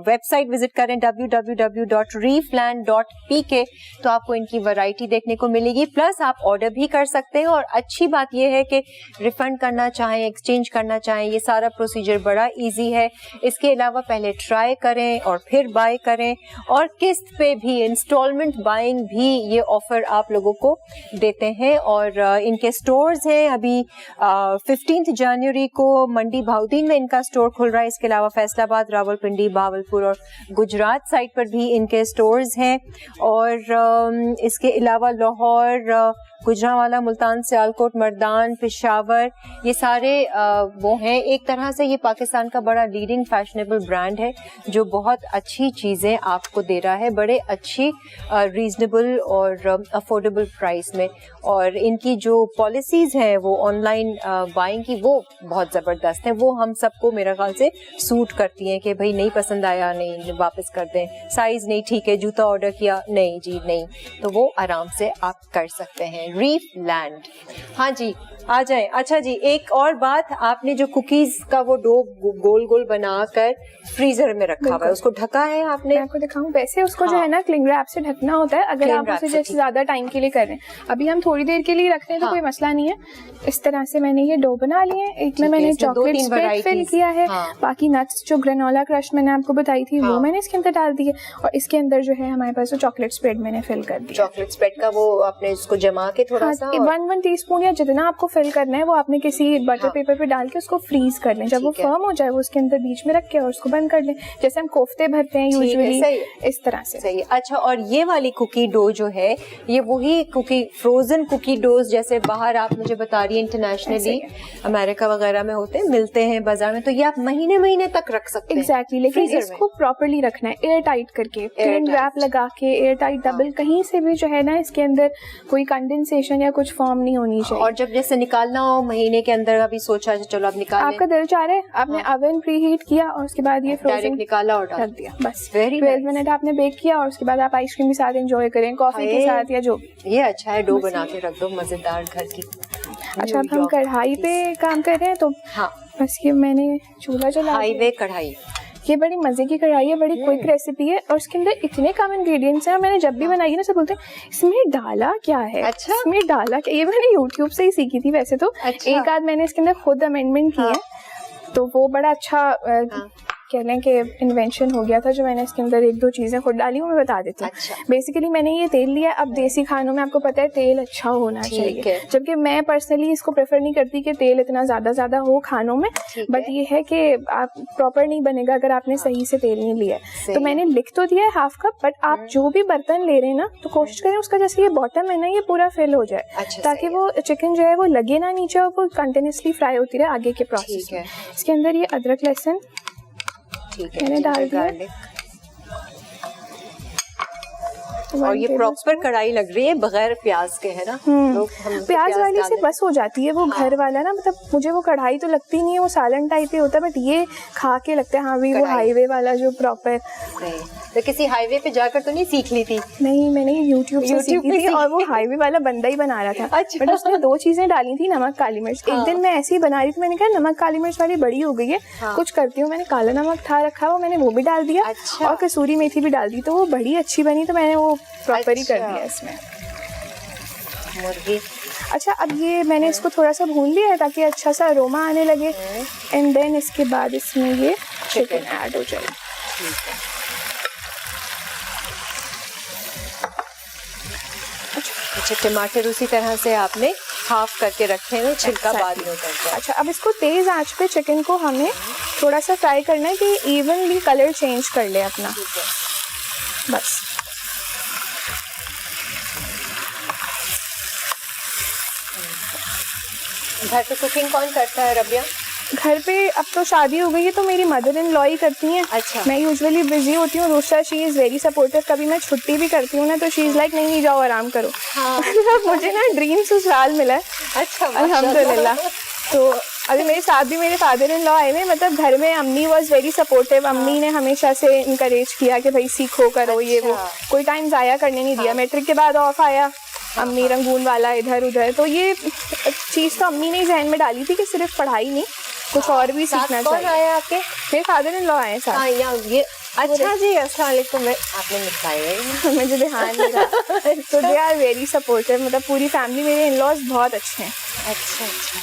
वेबसाइट विजिट करें www.reefland.pk तो आपको इनकी वैरायटी देखने को मिलेगी, प्लस आप ऑर्डर भी कर सकते हैं। और अच्छी बात यह है कि रिफंड करना चाहें चाहें, एक्सचेंज करना चाहें, ये सारा प्रोसीजर बड़ा इजी है। इसके अलावा पहले ट्राई करें और फिर बाय करें, और किस्त पे भी इंस्टॉलमेंट बाइंग भी ये ऑफर आप लोगों को देते हैं। और इनके स्टोर्स हैं, अभी 15 जनवरी को मंडी भाउदीन में इनका स्टोर खुल रहा है। इसके अलावा फैसलाबाद, रावलपिंडी, भावलपुर और गुजरात साइड पर भी इनके स्टोर्स हैं। और इसके अलावा लाहौर, गुजरांवाला, मुल्तान, सियालकोट, मर्दान, पेशावर, ये सारे वो हैं। एक तरह से ये पाकिस्तान का बड़ा लीडिंग फैशनेबल ब्रांड है जो बहुत अच्छी चीज़ें आपको दे रहा है, बड़े अच्छी रीजनेबल और अफोर्डेबल प्राइस में। और इनकी जो पॉलिसीज़ हैं वो ऑनलाइन बाइंग की, वो बहुत ज़बरदस्त हैं। वो हम सबको मेरे ख्याल से सूट करती हैं कि भाई नहीं पसंद आया, नहीं वापस कर दें, साइज़ नहीं ठीक है, जूता ऑर्डर किया, नहीं जी नहीं, तो वो आराम से आप कर सकते हैं। रीफ लैंड, हाँ जी आ जाएं। अच्छा जी, एक और बात, आपने जो कुकीज का वो डो गोल गोल बनाकर फ्रीजर में रखा हुआ है, उसको ढका है आपने? मैं आपको दिखाऊं, वैसे उसको जो है ना क्लिंग रैप से ढकना होता है, अगर आप उसे जैसे ज्यादा टाइम के लिए कर रहे हैं। अभी हम थोड़ी देर के लिए रखते हैं तो कोई मसला नहीं है। इस तरह से मैंने ये डो बना लिए। एक में मैंने चॉकलेट स्प्रेड फिल किया है, बाकी नट्स जो ग्रेनोला क्रश मैंने आपको बताई थी वो मैंने इसके अंदर डाल दी है, और इसके अंदर जो है हमारे पास चॉकलेट स्प्रेड मैंने फिल कर दिया। चॉकलेट स्प्रेड का वो आपने इसको जमा के थोड़ा सा 1 टीस्पून या जितना आपको फिल करना है वो आपने किसी बटर पेपर पे डाल के उसको फ्रीज कर लें। जब वो फर्म हो जाए वो उसके अंदर बीच में रख के और उसको बंद कर लें, जैसे हम कोफ्ते भरते हैं यूजुअली, इस तरह से। सही है। अच्छा, और ये वाली कुकी डो जो है, ये वही कुकी फ्रोजन कुकी डोज जैसे बाहर आप मुझे बता रही है इंटरनेशनली अमेरिका वगैरह में होते हैं, मिलते हैं बाजार में, तो ये आप महीने महीने तक रख सकते हैं। एग्जैक्टली, लेकिन इसको प्रॉपर्ली रखना है, एयर टाइट करके, क्लिंग रैप लगा के, एयर टाइट डबल, कहीं से भी जो है ना इसके अंदर कोई कंडेंसेशन या कुछ फॉर्म नहीं होनी चाहिए। और जब जैसे निकालना हो महीने के अंदर, अभी सोचा चलो अब निकाल, आपका दिल चाह रहा है, आपने ओवन प्री हीट किया और उसके बाद ये डायरेक्ट निकाला और रख दिया, बस 12 मिनट आपने बेक किया और उसके बाद आप आइसक्रीम के साथ एंजॉय करें, कॉफी के साथ या जो भी। ये अच्छा है, डो बना के रख दो, मजेदार घर की। अच्छा, अब हम कढ़ाई पे काम कर रहे हैं तो हाँ, बस ये मैंने चूल्हा जला, हाईवे कढ़ाई, ये बड़ी मजे की कढ़ाई है, बड़ी क्विक रेसिपी है और इसके अंदर इतने कम इंग्रेडिएंट्स हैं। मैंने जब भी बनाई है ना सब बोलते हैं इसमें डाला क्या है। अच्छा, इसमें डाला क्या, ये मैंने यूट्यूब से ही सीखी थी वैसे तो। अच्छा। एक आध मैंने इसके अंदर खुद अमेंडमेंट की है, तो वो बड़ा अच्छा कह लें कि इन्वेंशन हो गया था जो मैंने इसके अंदर 1-2 चीज़ें खुद डाली हूँ, मैं बता देती हूँ। अच्छा। बेसिकली मैंने ये तेल लिया। अब देसी खानों में आपको पता है तेल अच्छा होना चाहिए, जबकि मैं पर्सनली इसको प्रेफर नहीं करती कि तेल इतना ज़्यादा हो खानों में, बट ये है कि आप प्रॉपर नहीं बनेगा अगर आपने सही से तेल नहीं लिया। तो मैंने लिख तो दिया है 1/2 कप, बट आप जो भी बर्तन ले रहे हैं ना तो कोशिश करें उसका जैसे ये बॉटम है ना ये पूरा फिल हो जाए, ताकि वो चिकन जो है वो लगे ना नीचे और वो कंटिन्यूसली फ्राई होती रहे आगे के प्रोसेस में। इसके अंदर ये अदरक लहसुन मैंने डाल दिया, और ये प्रॉपर कढ़ाई लग रही है बगैर प्याज के, है ना? प्याज वाली से बस हो जाती है वो घर वाला ना, मतलब मुझे वो कढ़ाई तो लगती नहीं है, वो सालन टाइप ही होता है, बट ये खा के लगता है हाँ भी वो हाईवे वाला जो प्रॉपर। तो किसी हाईवे पे जाकर तो नहीं सीख ली थी? नहीं, मैंने यूट्यूब से सीखी थी और वो हाईवे वाला बंदा ही बना रहा था। बट उसने 2 चीजें डाली थी, नमक काली मिर्च। एक दिन मैं ऐसे ही बना रही थी, मैंने कहा नमक काली मिर्च वाली बड़ी हो गई है, कुछ करती हूँ। मैंने काला नमक था रखा हुआ, मैंने वो भी डाल दिया और कसूरी मेथी भी डाल दी, तो वो बड़ी अच्छी बनी, तो मैंने वो प्रॉपर ही कर दिया इसमें मुर्गी। अच्छा, अब ये मैंने इसको थोड़ा सा भून लिया है ताकि अच्छा सा अरोमा आने लगे, एंड देन इसके बाद इसमें ये चिकन ऐड हो जाए। अच्छा, टमाटर उसी तरह से आपने हाफ करके रखे हैं, छिलका बाद में उतारते हैं। अच्छा, अब इसको तेज आंच पे चिकन को हमें थोड़ा सा फ्राई करना है कि इवनली कलर चेंज कर ले अपना, बस। घर पे कुकिंग कौन करता है रबिया? घर पे अब तो शादी हो गई है तो मेरी मदर इन लॉ ही करती हैं। अच्छा। मैं यूजुअली बिजी होती हूँ, रोशा शी इज़ वेरी सपोर्टिव। कभी मैं छुट्टी भी करती हूँ ना तो शी इज़ लाइक नहीं जाओ आराम करो। हाँ। मुझे ना ड्रीम ससुराल मिला है। अच्छा, अल्हम्दुलिल्लाह। तो अभी मेरे साथ भी मेरे फादर इन लॉ आए हुए, मतलब घर में अम्मी वॉज वेरी सपोर्टिव। अम्मी ने हमेशा से इनकरेज किया कि भाई सीखो करो ये वो, कोई टाइम ज़ाया करने नहीं दिया। मैट्रिक के बाद ऑफ आया, अम्मी रंगून वाला इधर उधर, तो ये चीज़ तो अम्मी ने जहन में डाली थी कि सिर्फ पढ़ाई नहीं कुछ और भी सीखना चाहिए। कौन आया आपके? मेरे फादर इन लॉ आए साथ। ये अच्छा जी, अस्सलाम वालेकुम। आपने मिठाई मुझे ध्यान नहीं रहा। तो दे आर वेरी सपोर्टिव, मतलब पूरी फैमिली, मेरे इन लॉज बहुत अच्छे हैं। अच्छा अच्छा।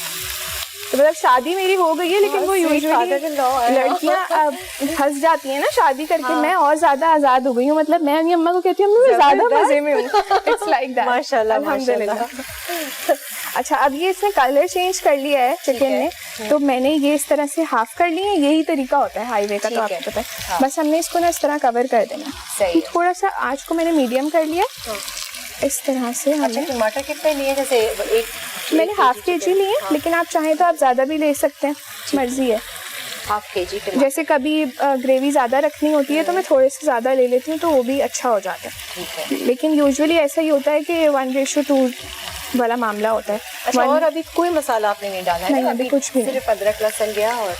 तो मतलब शादी मेरी हो गई है, लेकिन वो यूजुअली लड़कियां फंस जाती हैं ना शादी करके। मैं और ज्यादा आजाद हो गई हूँ, मतलब मैं अपनी अम्मा को कहती हूँ मैं ज्यादा मजे में हूँ। इट्स लाइक दैट, माशाल्लाह अल्हम्दुलिल्लाह। अच्छा, अब ये इसने कलर चेंज कर लिया है चिकन ने, तो मैंने ये इस तरह से हाफ कर ली है। यही तरीका होता है हाईवे का, तो आपको पता है। बस हमने इसको ना इस तरह कवर कर देना। थोड़ा सा आँच को मैंने मीडियम कर लिया इस तरह से। अच्छा, टमाटर कितने लिए? जैसे एक मैंने हाफ केजी लिए, लेकिन आप चाहें तो आप ज़्यादा भी ले सकते हैं, मर्जी है। हाफ केजी टमाटर। जैसे कभी ग्रेवी ज़्यादा रखनी होती है तो मैं थोड़े से ज़्यादा ले लेती हूँ, तो वो भी अच्छा हो जाता है। ठीक है। लेकिन यूजुअली ऐसा ही होता है कि 1:2 वाला मामला होता है। अच्छा, और अभी कोई मसाला आपने नहीं डाला है? नहीं, अभी कुछ भी नहीं, सिर्फ अदरक लहसुन गया और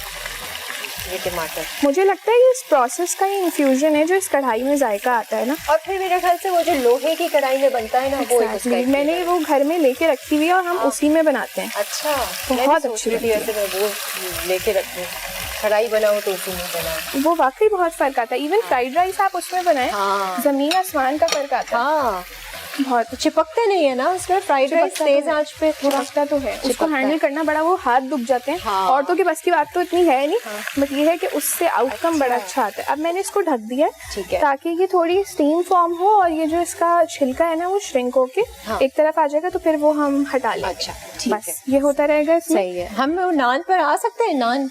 ये टमाटर। मुझे लगता है ये इस प्रोसेस का ही इन्फ्यूजन है जो इस कढ़ाई में जायका आता है ना। और फिर मेरे ख्याल से वो जो लोहे की कढ़ाई में बनता है ना, वो मैंने वो घर में लेके रखी हुई है और हम उसी में बनाते हैं। अच्छा, बहुत अच्छी लगती है। वैसे मैं वो लेके रखूं, कढ़ाई बनाऊं तो उसी में बनाऊं। वो वाकई बहुत फर्क आता है। इवन फ्राइड राइस आप उसमें बनाएं, जमीन आसमान का फर्क आता है। हाँ, बहुत चिपकते नहीं है ना उसमें। फ्राइड राइस तेज आंच पे चिपकता तो है, उसको हैंडल करना बड़ा, वो हाथ दुख जाते हैं। औरतों की बस की बात तो इतनी है नहीं, बट ये है कि उससे आउटकम बड़ा अच्छा आता है। अब मैंने इसको ढक दिया है ताकि ये थोड़ी स्टीम फॉर्म हो और ये जो इसका छिलका है ना वो श्रिंक होके एक तरफ आ जाएगा, तो फिर वो हम हटा लेंगे। अच्छा, ठीक है, बस ये होता रहेगा इसमें। सही है। हम नान पर आ सकते हैं?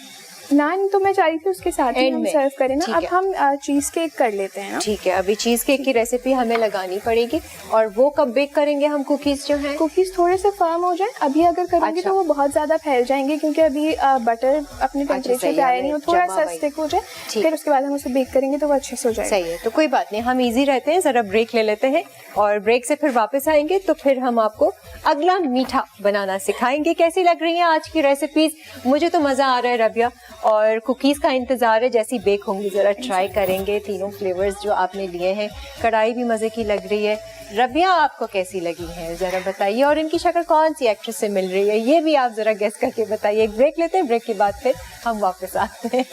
नान तो मैं चाह रही थी उसके साथ ही हम सर्व करें ना। अब हम चीज केक कर लेते हैं ना। ठीक है, अभी चीज केक की रेसिपी हमें लगानी पड़ेगी। और वो कब बेक करेंगे हम? कुकीज जो हैं, कुकीज थोड़े से फर्म हो जाए। अभी अगर करेंगे तो वो बहुत ज्यादा फैल जाएंगे, क्योंकि अभी बटर अपने टेम्परेचर पे आया नहीं, थोड़ा सा स्टिक हो जाए, फिर उसके बाद हम उसे बेक करेंगे तो वो अच्छे से हो जाएगा। सही है, तो कोई बात नहीं, हम इजी रहते हैं। जरा ब्रेक ले लेते हैं और ब्रेक से फिर वापस आएंगे, तो फिर हम आपको अगला मीठा बनाना सिखाएंगे। कैसी लग रही है आज की रेसिपीज? मुझे तो मजा आ रहा है रबिया, और कुकीज का इंतजार है जैसी बेक होंगी। जरा ट्राई करेंगे तीनों फ्लेवर्स जो आपने लिए हैं। कढ़ाई भी मजे की लग रही है। रबिया, आपको कैसी लगी है जरा बताइए, और इनकी शक्ल कौन सी एक्ट्रेस से मिल रही है ये भी आप जरा गेस करके बताइए। एक ब्रेक लेते हैं, ब्रेक के बाद फिर हम वापस आते हैं।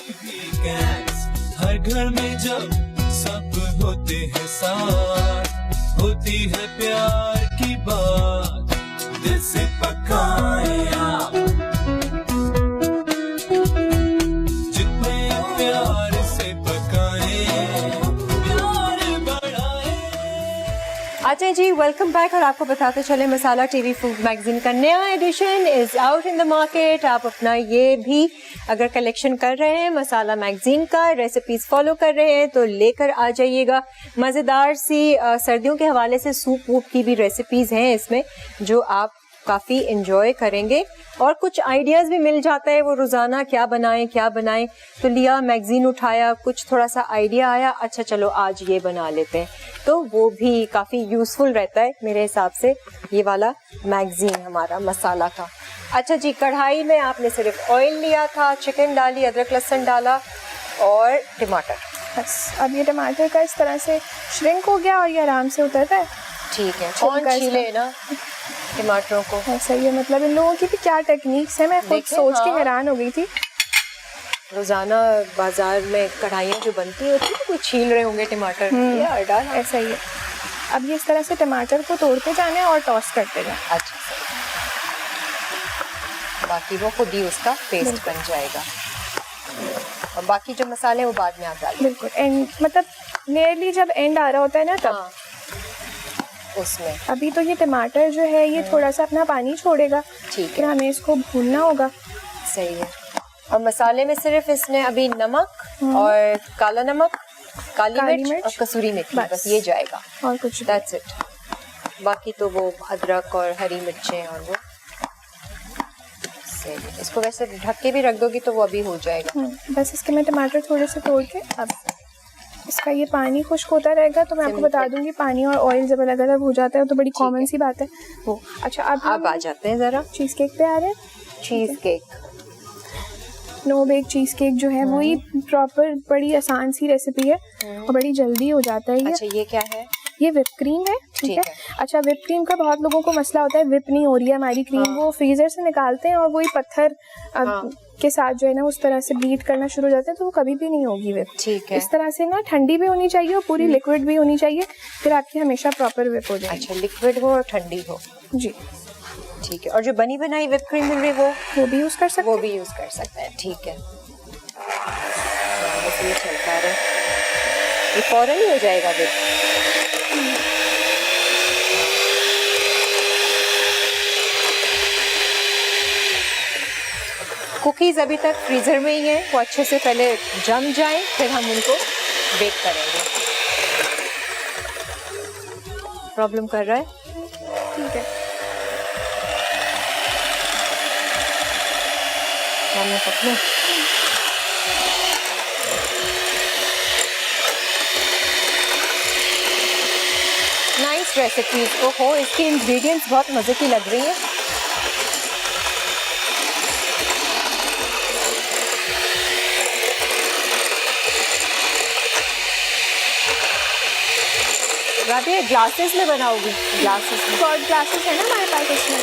हर घर में जब सब होते हैं साथ, होती है प्यार की बात, दिल से पकाए आप, जितने प्यार से पकाए प्यार बढ़ाए। अच्छा जी, वेलकम बैक। और आपको बताते चले, मसाला टीवी फूड मैगजीन का नया edition is out in the market. आप अपना ये भी अगर कलेक्शन कर रहे हैं मसाला मैगजीन का, रेसिपीज फॉलो कर रहे हैं, तो लेकर आ जाइएगा। मज़ेदार सी सर्दियों के हवाले से सूप वूप की भी रेसिपीज हैं इसमें, जो आप काफ़ी इंजॉय करेंगे और कुछ आइडियाज़ भी मिल जाता है। वो रोज़ाना क्या बनाएं, तो लिया मैगजीन उठाया, कुछ थोड़ा सा आइडिया आया, अच्छा चलो आज ये बना लेते हैं, तो वो भी काफ़ी यूज़फुल रहता है मेरे हिसाब से ये वाला मैगजीन हमारा मसाला का। अच्छा जी, कढ़ाई में आपने सिर्फ ऑयल लिया था, चिकन डाली, अदरक लहसुन डाला और टमाटर। बस अब ये टमाटर का इस तरह से श्रिंक हो गया और ये आराम से उतरता है। ठीक है, कौन छीले ना टमाटरों को? ऐसा ही है, मतलब इन लोगों की भी क्या टेक्निक्स है, मैं खुद सोच के हैरान हो गई थी। रोजाना बाजार में कढ़ाइयाँ जो बनती होती है, कोई छील रहे होंगे टमाटर। ऐसा ही है। अब ये इस तरह से टमाटर को तोड़ते जाना है और टॉस करते जाना। अच्छा, बाकी वो खुद ही उसका पेस्ट बन जाएगा और बाकी जो मसाले वो बाद में आप डालें। बिल्कुल एंड, मतलब नियरली जब एंड आ रहा होता है ना तब उसमें। अभी तो ये टमाटर जो है ये थोड़ा सा अपना पानी छोड़ेगा, ठीक है, हमें इसको भूनना होगा। सही है। और मसाले में सिर्फ इसने अभी नमक और काला नमक, काली मिर्च और कसूरी मेथी, बस ये जाएगा और कुछ, दैट्स इट। बाकी तो वो अदरक और हरी मिर्चें और वो सही। इसको वैसे ढक के भी रख दोगी तो वो अभी हो जाएगा। बस इसके मैं टमाटर थोड़े से तोड़ के अब इसका ये पानी खुश्क होता रहेगा, तो मैं आपको बता दूंगी पानी और ऑयल जब अलग अलग हो जाता है तो बड़ी कॉमन सी बात है वो। अच्छा, अब आ जाते हैं जरा चीज केक पे आ रहे हैं। Cheesecake, no bake cheesecake जो है वही प्रॉपर बड़ी आसान सी रेसिपी है और बड़ी जल्दी हो जाता है ये। अच्छा, ये क्या है? ये whip क्रीम है, ठीक है। अच्छा, whip क्रीम का बहुत लोगों को मसला होता है, whip नहीं हो रही है हमारी क्रीम। वो फ्रीजर से निकालते हैं और वही पत्थर के साथ जो है ना उस तरह से बीट करना शुरू हो जाते हैं, तो वो कभी भी नहीं होगी whip। ठीक है। इस तरह से ना ठंडी भी होनी चाहिए और पूरी लिक्विड भी होनी चाहिए, फिर आपकी हमेशा प्रॉपर whip हो जाएगी। अच्छा, लिक्विड हो और ठंडी हो। जी ठीक है, और जो बनी बनाई व्हिप क्रीम मिल रही है वो भी यूज कर सकते हैं। वो भी यूज कर सकते हैं, ठीक है। बस ये चलता रहे, ये फौरन ही हो जाएगा व्हिप। कुकीज अभी तक फ्रीजर में ही है, वो अच्छे से पहले जम जाएं, फिर हम उनको बेक करेंगे। प्रॉब्लम कर रहा है? ठीक है, मैं पकड़ूं? Nice recipes. ओहो, इसकी इंग्रेडिएंट्स बहुत मजे की लग रही है। राबिया, ग्लासेस में बनाओगी? ग्लासेस में? शॉर्ट ग्लासेस है ना हमारे पास, इसमें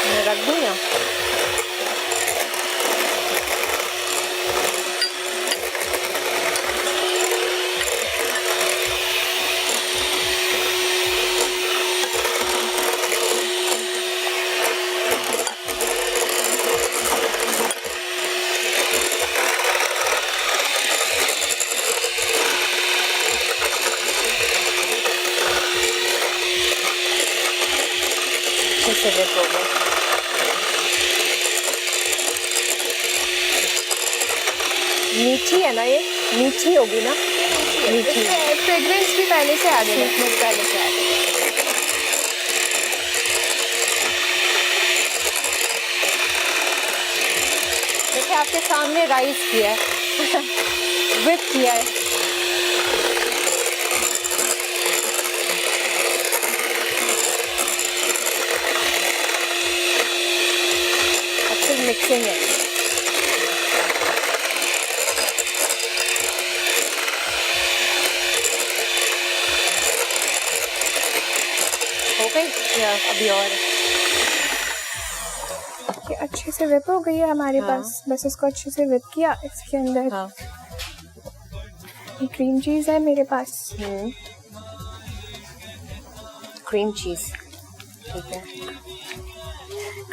मैं रख दूँ या? मीठी है ना ये? मीठी होगी ना? मीठी। फ्रेग्रेंस भी पहले से आ गई है। पहले से आ गई। देखिए आपके सामने राइस किया है, व्हिप किया है। अच्छी मिक्सिंग है। हो गई या अभी और? ये अच्छे से व्हिप हो गई है हमारे पास, बस इसको अच्छे से व्हिप किया। इसके अंदर ये क्रीम चीज है मेरे पास। क्रीम चीज, ठीक है।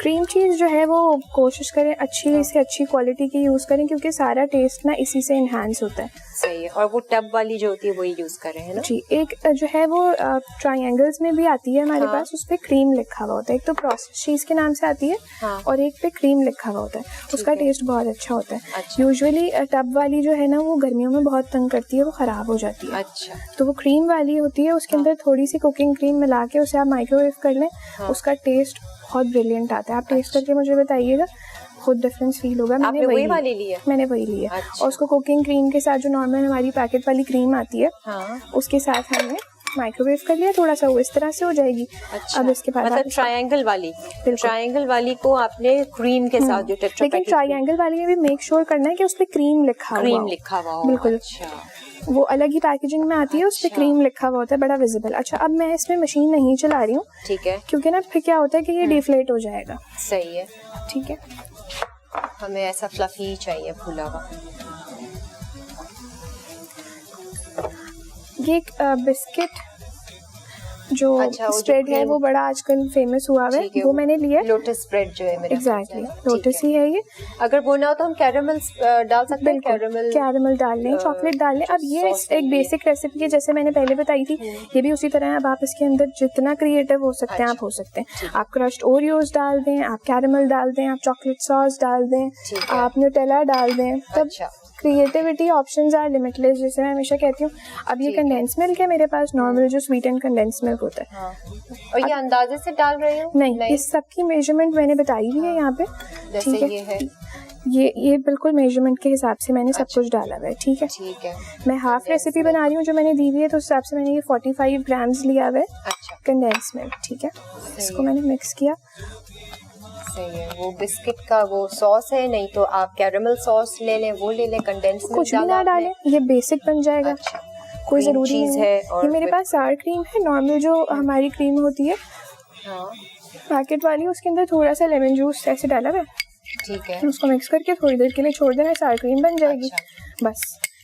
क्रीम चीज़ जो है वो कोशिश करें अच्छी से अच्छी क्वालिटी की यूज़ करें, क्योंकि सारा टेस्ट ना इसी से इन्हांस होता है। सही है। और वो टब वाली जो होती है वही यूज़ कर रहे हैं ना? जी, एक जो है वो ट्रायंगल्स में भी आती है हमारे पास, उस पे क्रीम लिखा हुआ होता है। एक तो प्रोसेस चीज़ के नाम से आती है और एक पे क्रीम लिखा हुआ होता है, उसका टेस्ट बहुत अच्छा होता है। यूजुअली टब वाली जो है ना वो गर्मियों में बहुत तंग करती है, वो ख़राब हो जाती है। अच्छा। तो वो क्रीम वाली होती है, उसके अंदर थोड़ी सी कुकिंग क्रीम मिला के उसे आप माइक्रोवेव कर लें, उसका टेस्ट बहुत ब्रिलियंट आता है। आप टेस्ट करके मुझे बताइएगा, खुद डिफरेंस फील होगा। मैंने वही वाली ली है। मैंने वही ली है। और उसको कुकिंग क्रीम के साथ जो नॉर्मल हमारी पैकेट वाली क्रीम आती है उसके साथ हमने माइक्रोवेव कर लिया थोड़ा सा, वो इस तरह से हो जाएगी। अच्छा। अब इसके बाद मतलब ट्रायंगल वाली को आपने क्रीम के साथ जो टेट्रा, लेकिन ट्रायंगल वाली में भी मेक श्योर करना है कि उस पे क्रीम लिखा हुआ हो। बिल्कुल। वो अलग ही पैकेजिंग में आती है, उस पे क्रीम लिखा हुआ होता है, बड़ा विजिबल। अच्छा, अब मैं इसमें मशीन नहीं चला रही हूँ, ठीक है, क्योंकि ना फिर क्या होता है कि ये डिफ्लेट हो जाएगा। सही है, ठीक है। हमें ऐसा फ्लफी चाहिए, फूला हुआ। ये बिस्किट जो स्प्रेड है वो बड़ा आजकल फेमस हुआ है, वो मैंने लिया। लोटस स्प्रेड जो है मेरा। एग्जैक्टली, लोटस ही है ये। अगर वो ना हो तो हम कैरेमल डाल सकते हैं। कैरेमल डाल लें, चॉकलेट डाल लें। अब ये एक बेसिक रेसिपी है, जैसे मैंने पहले बताई थी, ये भी उसी तरह है। अब आप इसके अंदर जितना क्रिएटिव हो सकते हैं आप हो सकते हैं। आप क्रश्ड ओरियोज डाल दें, आप कैरेमल डाल दें, आप चॉकलेट सॉस डाल दें, आप न्यूटेला डाल दें। तब क्रिएटिविटी ऑप्शंस आर लिमिटलेस, जैसे मैं हमेशा कहती हूँ। अब ये कंडेंस मिल्क है मेरे पास, नॉर्मल जो स्वीटेंड कंडेंस मिल्क होता है। और ये अंदाजे से डाल रही हूँ? नहीं, इस सब की मेजरमेंट मैंने बताई हुई है यहाँ पे। ठीक है, ये है, ये बिल्कुल मेजरमेंट के हिसाब से मैंने सब कुछ डाला हुआ है। ठीक है, ठीक है। मैं हाफ रेसिपी बना रही हूँ जो मैंने दी हुई है, तो उस हिसाब से मैंने ये 45 ग्राम्स लिया हुआ है कंडेंस मिल्क। ठीक है, इसको मैंने मिक्स किया। सही है। वो बिस्किट का वो सॉस है, नहीं तो आप कैरेमल सॉस ले लें, वो ले लें। कंडेंस मिल्क कुछ भी ना डालें, ये बेसिक बन जाएगा। अच्छा। कोई जरूरी नहीं है। ये मेरे पास सार क्रीम है, नॉर्मल जो हमारी क्रीम होती है पैकेट वाली, उसके अंदर थोड़ा सा लेमन जूस ऐसे डाला हुआ है। ठीक है, उसको मिक्स करके थोड़ी देर के लिए छोड़ देना, सार क्रीम बन जाएगी। बस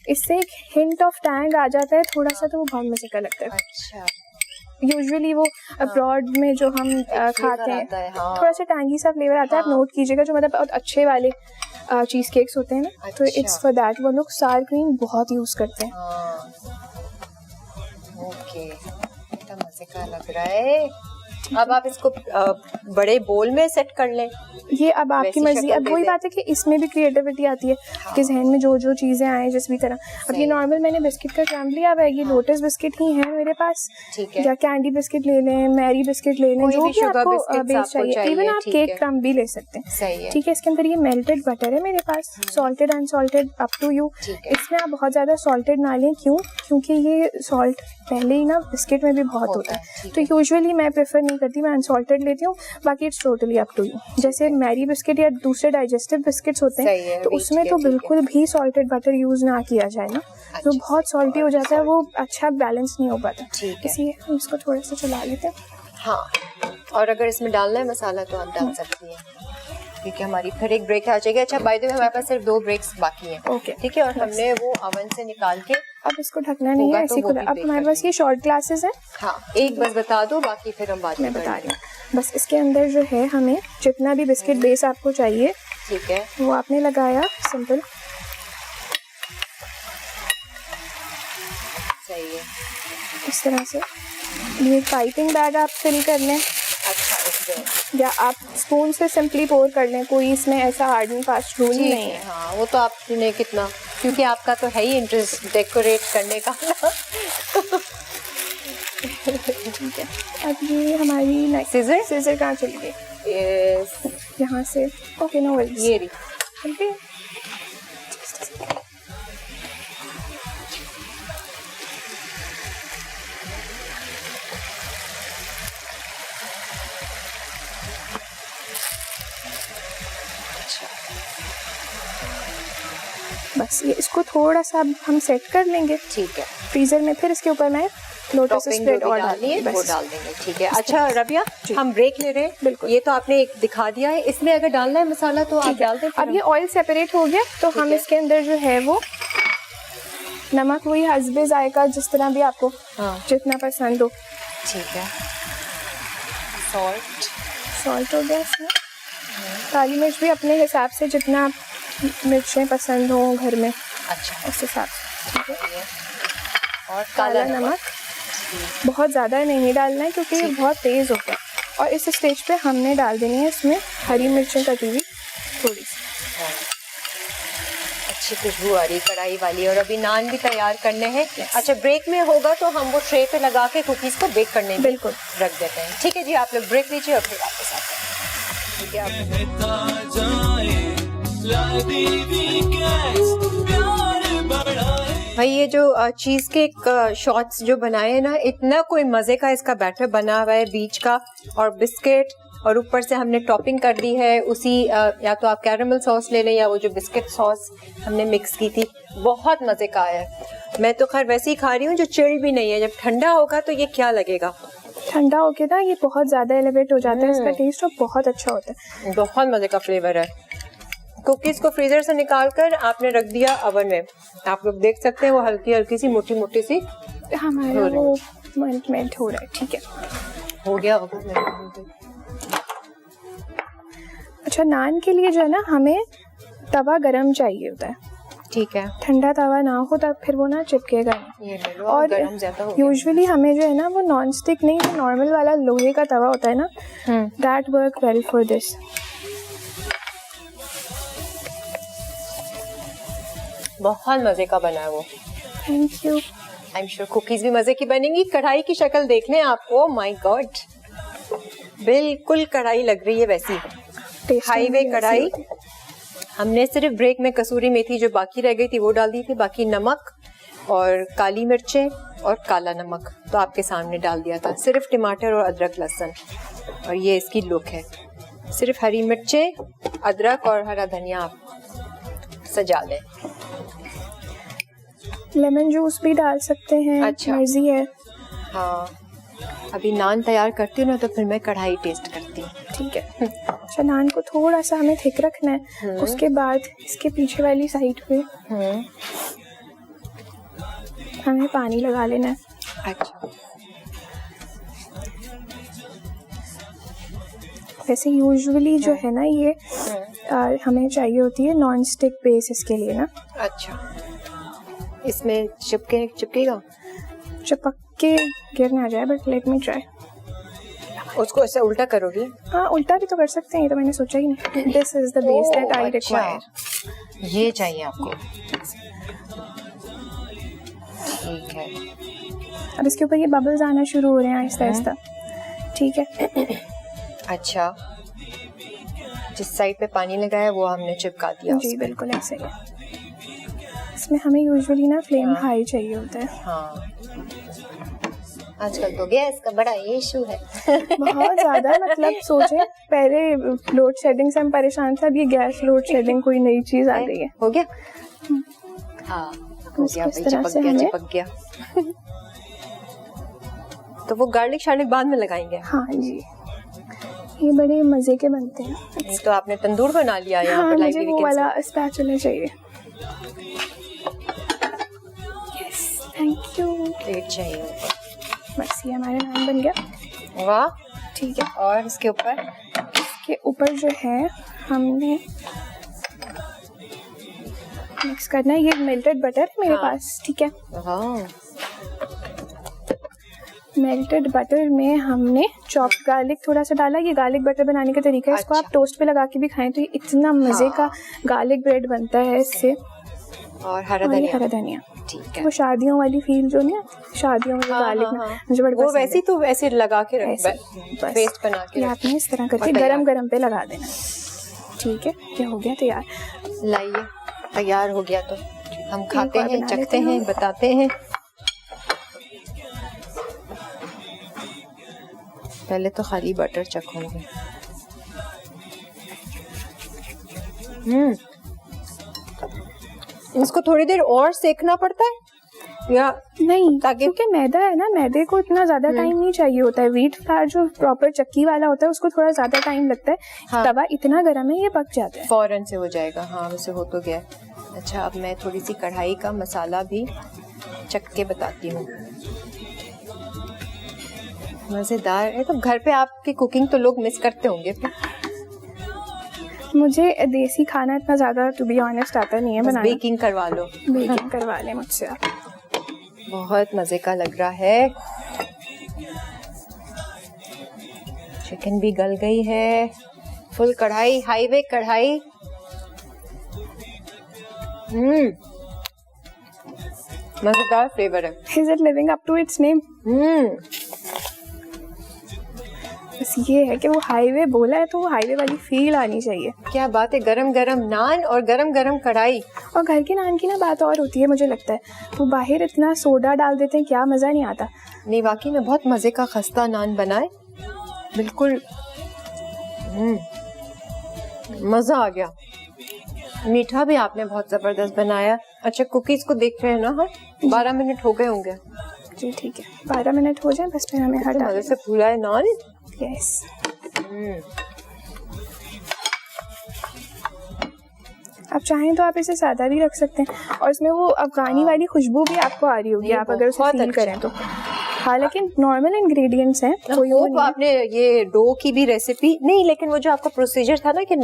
इससे एक हिंट ऑफ टैंग आ जाता है थोड़ा सा, तो वो बहुत मजे का लगता है। अच्छा, यूजुअली वो अब्रॉड में जो हम खाते हैं थोड़ा सा टैंगी सा फ्लेवर आता है, आप नोट कीजिएगा, जो मतलब बहुत अच्छे वाले चीज़ केक्स होते हैं ना, तो इट्स फॉर दैट। वो लोग सार क्रीम बहुत यूज़ करते हैं। ओके, कितना मजे का लग रहा है। अब आप इसको बड़े बोल में सेट कर लें, ये अब आपकी मर्जी। अब वही बात है कि इसमें भी क्रिएटिविटी आती है कि जहन में जो जो चीज़ें आए जिस भी तरह। अब ये नॉर्मल मैंने बिस्किट का क्रम्ब लिया हुआ है, ये लोटस बिस्किट ही है मेरे पास, ठीक है, या कैंडी बिस्किट ले लें, मैरी बिस्किट ले लें, जो भी आपको बेस चाहिए। इवन आप केक क्रम्ब भी ले सकते हैं, सही है। ठीक है। इसके अंदर ये मेल्टेड बटर है मेरे पास, salted unsalted up to you. इसमें आप बहुत ज़्यादा सॉल्टेड ना लें, क्यों? क्योंकि ये सॉल्ट पहले ही ना बिस्किट में भी बहुत होता है, तो यूजुअली मैं प्रेफर नहीं करती, मैं अनसॉल्टेड लेती हूँ। बाकी it's totally up to you. जैसे मैरी बिस्किट या दूसरे डाइजेस्टिव बिस्किट्स होते हैं, तो उसमें तो बिल्कुल भी सॉल्टेड बटर यूज ना किया जाए ना, तो बहुत सॉल्टी हो जाता है, वो अच्छा बैलेंस नहीं हो पाता। इसलिए हम इसको थोड़ा सा चला लेते हैं। हाँ, और अगर इसमें डालना है मसाला तो आप डाल सकती हैं, क्योंकि हमारी फिर एक ब्रेक आ जाएगी। अच्छा, बाय द वे हमारे पास सिर्फ 2 ब्रेक्स बाकी हैं। ओके, ठीक है, और हमने वो ओवन से निकाल के अब इसको ढकना नहीं है, ऐसे खुला। अब हमारे पास ये शॉर्ट ग्लासेस हैं। हाँ, एक बस बता दो, बाकी फिर हम बाद में बता रही हूँ। बस इसके अंदर जो है हमें जितना भी बिस्किट बेस आपको चाहिए, ठीक है, वो आपने लगाया, सिंपल, सही है, इस तरह से। ये पाइपिंग बैग आप फिल कर लें, अच्छा, या आप स्पून से सिंपली पोर कर लें, कोई इसमें ऐसा हार्ड एंड फास्ट रूल नहीं है। हाँ, वो तो आपने कितना, क्योंकि आपका तो है ही इंटरेस्ट डेकोरेट करने का। ठीक है, अब ये हमारी सीजर कहाँ चली गई? यहाँ से। ओके, नो वरीज, ये रही। ओके, बस ये इसको थोड़ा सा हम सेट कर लेंगे, ठीक है, फ्रीजर में। फिर इसके ऊपर मैं लोटस स्प्रेड और वो डाल देंगे, ठीक है। अच्छा रबिया, हम ब्रेक ले रहे हैं। बिल्कुल, ये तो आपने एक दिखा दिया है, इसमें अगर डालना है मसाला तो आप डाल दें। अब ये ऑयल सेपरेट हो गया, तो हम इसके अंदर जो है वो नमक, वही हस्बे जायका, जिस तरह भी आपको जितना पसंद हो, ठीक है। सॉल्ट हो गया इसमें। काली मिर्च भी अपने हिसाब से, जितना मिर्चें पसंद हो घर में, अच्छा, उस हिसाब से, ठीक है। और काला नमक बहुत ज़्यादा नहीं डालना है, क्योंकि ये बहुत तेज़ होता है। और इस स्टेज पे हमने डाल देनी है इसमें हरी मिर्चें कटी हुई थोड़ी सी। अच्छी खुशबू आ रही कढ़ाई वाली। और अभी नान भी तैयार करने हैं। अच्छा, ब्रेक में होगा तो हम वो ट्रे पे लगा के कुकीज़ को बेक करने बिल्कुल रख देते हैं। ठीक है जी, आप लोग ब्रेक लीजिए और फिर वापस आते हैं। ठीक है भाई, ये जो चीज़ केक शॉट्स जो बनाए हैं ना, इतना कोई मज़े का इसका बैटर बना हुआ है बीच का, और बिस्किट, और ऊपर से हमने टॉपिंग कर दी है उसी या तो आप कैरेमल सॉस ले लें या वो जो बिस्किट सॉस हमने मिक्स की थी, बहुत मज़े का आया है। मैं तो खैर वैसे ही खा रही हूँ, जो चिल्ड भी नहीं है। जब ठंडा होगा तो ये क्या लगेगा, ठंडा होके ना ये बहुत ज़्यादा एलिवेट हो जाता है इसका टेस्ट, और बहुत अच्छा होता है, बहुत मज़े का फ्लेवर है। कुकीज़ को फ्रीज़र से निकाल कर आपने रख दिया ओवन में, आप लोग देख सकते हैं वो हल्की हल्की सी मोटी मोटी सी हमारा वो मेल्ट हो रहा है। ठीक है, हो गया। अच्छा, नान के लिए जो है ना हमें तवा गरम चाहिए होता है, ठीक है। ठंडा तवा ना हो तब फिर वो ना चिपकेगा नहीं। ये ले लो, और गरम ज़्यादा हो यूजुअली हमें जो है ना वो नॉन स्टिक नहीं, जो नॉर्मल वाला लोहे का तवा होता है ना, that work well for this. बहुत मज़े का बना है वो। Thank you. I am sure cookies भी मज़े की बनेंगी। कढ़ाई की शक्ल देख लें आप, ओ माय गॉड, बिल्कुल कढ़ाई लग रही है वैसी, हाईवे कढ़ाई। हमने सिर्फ ब्रेक में कसूरी मेथी जो बाकी रह गई थी वो डाल दी थी, बाकी नमक और काली मिर्चें और काला नमक तो आपके सामने डाल दिया था, सिर्फ टमाटर और अदरक लहसुन। और ये इसकी लुक है, सिर्फ हरी मिर्चें, अदरक और हरा धनिया आप सजा लें। लेमन जूस भी डाल सकते हैं, अच्छा, मर्जी है। हाँ, अभी नान तैयार करती हूँ ना तो फिर मैं कढ़ाई टेस्ट करती हूँ। ठीक है। अच्छा, नान को थोड़ा सा हमें थिक रखना है, उसके बाद इसके पीछे वाली साइड पे हमें पानी लगा लेना है। अच्छा, वैसे यूजुअली जो है ना ये हमें चाहिए होती है नॉन स्टिक बेस इसके लिए ना। अच्छा, इसमें चिपकेगा? चिपक के गिर ना जाए, बट लेट मी ट्राई। उसको ऐसे उल्टा करोगी? हाँ, उल्टा भी तो कर सकते हैं, ये तो मैंने सोचा ही नहीं। This is the base that I require. ये चाहिए आपको, ठीक है। अब इसके ऊपर ये बबल्स आना शुरू हो रहे हैं आहिस्ता आहिस्ता, ठीक है। अच्छा, जिस साइड पे पानी लगाया वो हमने चिपका दिया। जी बिल्कुल ऐसे ही। इसमें हमें यूजुअली ना फ्लेम हाई चाहिए होता है। हाँ, आजकल तो गैस का बड़ा इशू है। बहुत ज्यादा, मतलब सोचें पहले लोड शेडिंग से हम परेशान थे, अब ये गैस लोड शेडिंग कोई नई चीज आ गई है। हो गया? हाँ हो गया भाई, चिपक गया। तो वो गार्लिक शार्लिक बाद में लगाएंगे? हाँ जी, ये बड़े मजे के बनते हैं। ये तो आपने तंदूर बना लिया यहाँ हाँ, पर। मुझे वो वाला स्पैचुला चाहिए। Yes, thank you. प्लेट चाहिए। बस ये हमारा नान बन गया। वाह, ठीक है। और इसके ऊपर जो है हमने मिक्स करना है। ये मेल्टेड बटर है मेरे पास, ठीक है। मेल्टेड बटर में हमने चॉप्ड गार्लिक थोड़ा सा डाला। ये गार्लिक बटर बनाने का तरीका है। इसको आप टोस्ट पे लगा के भी खाएं तो ये इतना मजे का गार्लिक ब्रेड बनता है इससे। और हरा धनिया, ठीक है। वो शादियों वाली फील जो नहीं, शादियों में गार्लिक मुझे बड़ा वो वैसे तो वैसे लगा के पेस्ट बना के आपने इस तरह करके गरम गरम पे लगा देना, ठीक है। ये हो गया तैयार। लाइए, तैयार हो गया तो हम खाते हैं, चखते हैं, बताते हैं। पहले तो खाली बटर चखूंगी। इसको थोड़ी देर और सेकना पड़ता है या नहीं? क्योंकि मैदा है ना, मैदे को इतना ज्यादा टाइम नहीं चाहिए होता है। व्हीट फ्लावर जो प्रॉपर चक्की वाला होता है उसको थोड़ा ज्यादा टाइम लगता है। हाँ। तवा इतना गर्म है ये पक जाता है, फौरन से हो जाएगा। हाँ, वैसे हो तो गया। अच्छा, अब मैं थोड़ी सी कढ़ाई का मसाला भी चख के बताती हूँ। मजेदार है। तो घर पे आपकी कुकिंग तो लोग मिस करते होंगे। मुझे देसी खाना इतना ज्यादा टू बी ऑनेस्ट आता नहीं है बनाना। बेकिंग करवा लो, बेकिंग करवा ले मुझसे आप। बहुत मजे का लग रहा है। चिकन भी गल गई है। फुल कढ़ाई, हाईवे कढ़ाई। मजेदार फ्लेवर है। Is it living up to its name? बस ये है कि वो हाईवे बोला है तो वो हाईवे वाली फील आनी चाहिए। क्या बात है, गरम गरम नान और गरम गरम कढ़ाई। और घर के नान की ना बात और होती है मुझे लगता है। वो बाहर इतना सोडा डाल देते हैं, क्या मज़ा नहीं आता। नहीं, वाकई में बहुत मज़े का खस्ता नान बनाए, बिल्कुल मज़ा आ गया। मीठा भी आपने बहुत ज़बरदस्त बनाया। अच्छा, कुकीज़ को देख रहे हैं ना? हाँ, 12 मिनट हो गए होंगे। जी ठीक है, 12 मिनट हो जाए बस, फिर हमें हटा मज़े से फूला है नान। यस। आप चाहें तो आप इसे सादा भी रख सकते हैं और इसमें वो अफगानी वाली खुशबू भी आपको आ रही होगी आप अगर उसे फील करें तो। हालांकि नॉर्मल इंग्रेडिएंट्स हैं, कोई वो आपने ये डो की भी रेसिपी नहीं, लेकिन वो जो आपका प्रोसीजर था ना कि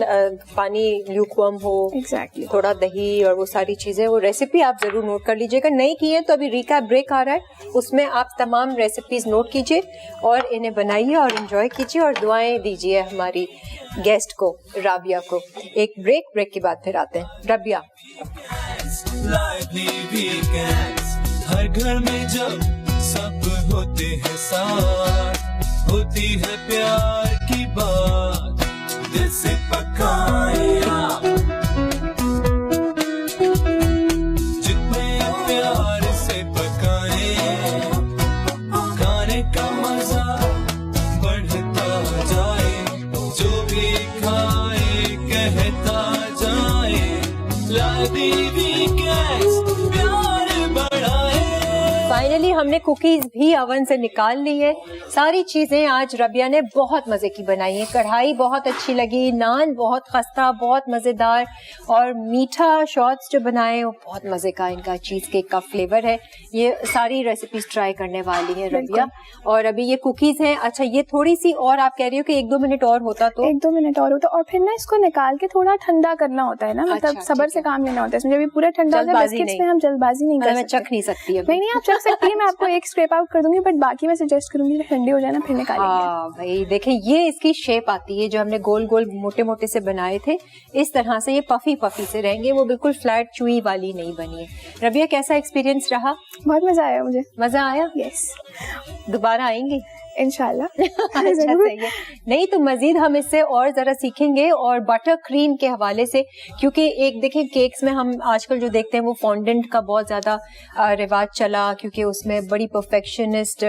पानी ल्यूकवार्म हो, एग्जैक्टली, थोड़ा दही और वो सारी चीजें, वो रेसिपी आप जरूर नोट कर लीजिएगा। नहीं की है तो अभी रिकैप ब्रेक आ रहा है, उसमें आप तमाम रेसिपीज नोट कीजिए और इन्हें बनाइए और एंजॉय कीजिए और दुआएं दीजिए हमारी गेस्ट को, राबिया को। एक ब्रेक के बाद फिर आते हैं। राबिया, हर घर में जब सब होते हैं साथ, होती है प्यार की बात, दिल से पकाए आप, जितने प्यार से पकाए, खाने का मजा बढ़ता जाए, जो भी खाए कहता जाए, लादी वीकेंड्स प्यार बढ़ाए। फाइनली हमने कुकीज भी ओवन से निकाल ली है। सारी चीजें आज रबिया ने बहुत मजे की बनाई है। कढ़ाई बहुत अच्छी लगी, नान बहुत खस्ता, बहुत मजेदार, और मीठा शॉट्स जो बनाए वो बहुत मजे का, इनका चीज केक का फ्लेवर है। ये सारी रेसिपीज ट्राई करने वाली है रबिया। और अभी ये कुकीज हैं। अच्छा, ये थोड़ी सी और आप कह रही हो कि 1-2 मिनट और होता तो? 1-2 मिनट और होता, और फिर ना इसको निकाल के थोड़ा ठंडा करना होता है ना, मतलब सब्र से काम लेना होता है। इसमें जब पूरा ठंडा हो जाए बिस्किट्स में हम जल्दबाजी नहीं कर सकते। चख नहीं सकती है? नहीं, आप चख सकती है, मैं आपको एक स्क्रैप आउट कर दूंगी, बट बाकी मैं सजेस्ट करूंगी ठंडी हो जाए ना फिर निकालेंगे। हाँ भाई देखें, ये इसकी शेप आती है जो हमने गोल गोल मोटे मोटे से बनाए थे, इस तरह से ये पफी पफी से रहेंगे, वो बिल्कुल फ्लैट चुई वाली नहीं बनी है। रबिया, कैसा एक्सपीरियंस रहा? बहुत मजा आया मुझे। मजा आया? यस। दोबारा आएंगे इंशाल्लाह। अच्छा, सही है। नहीं तो मजीद हम इससे और जरा सीखेंगे, और बटर क्रीम के हवाले से, क्योंकि एक देखें केक्स में हम आजकल जो देखते हैं वो फॉन्डेंट का बहुत ज्यादा रिवाज चला, क्योंकि उसमें बड़ी परफेक्शनिस्ट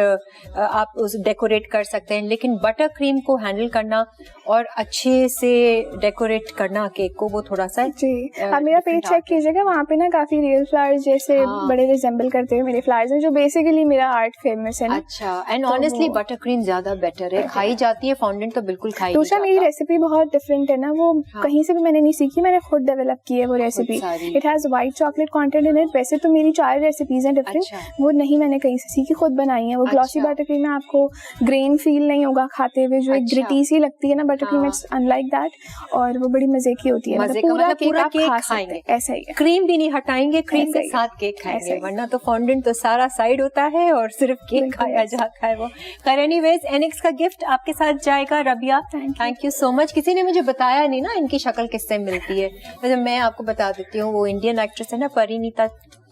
आप उस डेकोरेट कर सकते हैं, लेकिन बटर क्रीम को हैंडल करना और अच्छे से डेकोरेट करना केक को, वो थोड़ा सा जी। आप मेरा पेज चेक कीजिएगा, वहाँ पे ना काफी रियल फ्लावर्स जैसे बड़े रिजेंबल करते हुए मेरे फ्लावर्स हैं, जो बेसिकली मेरा आर्ट फेमस है ना। अच्छा, एंड ऑनेस्टली बटर क्रीम ज्यादा बेटर है, खाई जाती है, फॉन्डेंट तो बिल्कुल खाई नहीं जाता। मेरी रेसिपी बहुत डिफरेंट है ना, वो कहीं से भी मैंने नहीं सीखी, मैंने खुद डेवलप की है वो recipe. It has white chocolate content in it. वैसे तो मेरी 4 रेसिपीज हैं डिफरेंट, वो नहीं मैंने कहीं से सीखी, खुद बनाई है। वो ग्लॉसी बटर क्रीम में आपको ग्रेन फील नहीं होगा खाते हुए, जो एक ग्रिटी सी लगती है ना butter cream, it's unlike that, और वो बड़ी मजे की होती है। पूरा केक खाएंगे, ऐसा ही है, क्रीम भी नहीं हटाएंगे, क्रीम के साथ केक खाएंगे, वरना तो फॉन्डेंट तो सारा साइड होता है और सिर्फ केक खाया जाता है वो। खैर एनीवेज, एनिक्स का गिफ्ट आपके साथ जाएगा Rabia. Thank you so much. किसी ने मुझे बताया नहीं ना इनकी शक्ल किससे मिलती है, वैसे मैं आपको बता देती हूँ, वो इंडियन एक्ट्रेस है ना,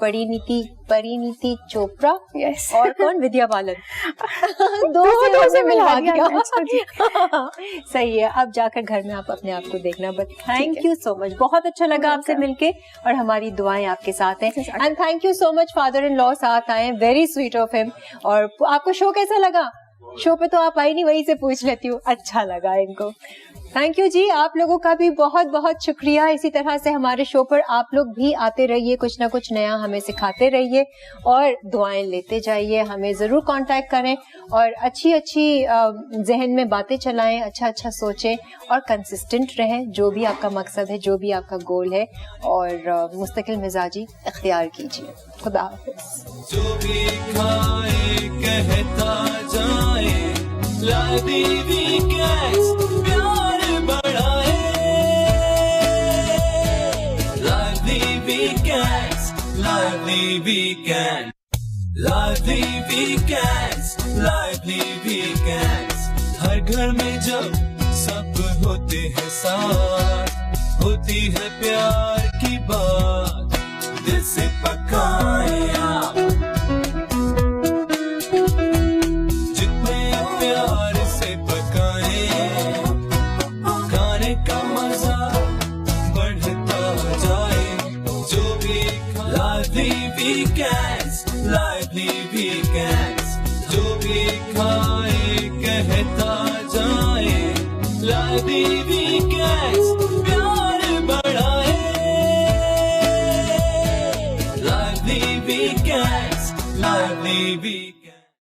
परिणीति चोपड़ा। यस। और कौन? विद्या बालन। दो से मिला दिया। सही है, अब जाकर घर में आप अपने आप को देखना। But thank you so much, बहुत अच्छा लगा आपसे मिलके, और हमारी दुआएं आपके साथ हैं। And thank you so much, father in law साथ आए, वेरी स्वीट ऑफ हिम। और आपको शो कैसा लगा? शो पे तो आप आई नहीं, वहीं से पूछ लेती हूँ। अच्छा लगा इनको। थैंक यू जी, आप लोगों का भी बहुत बहुत शुक्रिया। इसी तरह से हमारे शो पर आप लोग भी आते रहिए, कुछ ना कुछ नया हमें सिखाते रहिए, और दुआएं लेते जाइए। हमें जरूर कांटेक्ट करें, और अच्छी अच्छी जहन में बातें चलाएं, अच्छा अच्छा सोचें, और कंसिस्टेंट रहें, जो भी आपका मकसद है, जो भी आपका गोल है, और मुस्तकिल मिजाजी इख्तियार कीजिए। खुदा हाफिज़। जो भी खाए कहता जाए, लादी वीकेंड्स प्यार बढ़ाए, लादी वीकेंड्स, लादी वीकेंड, लादी वीकेंड्स, लादी वीकेंड्स। हर घर में जब सब होते हैं साथ, होती है प्यार की बात, दिल से पकाए आप, जितने प्यार से पकाए, खाने का मजा बढ़ता जाए। जो भी लादी वीकेंड्स, लादी वीकेंड्स, जो भी खाए कहता जाए, लादी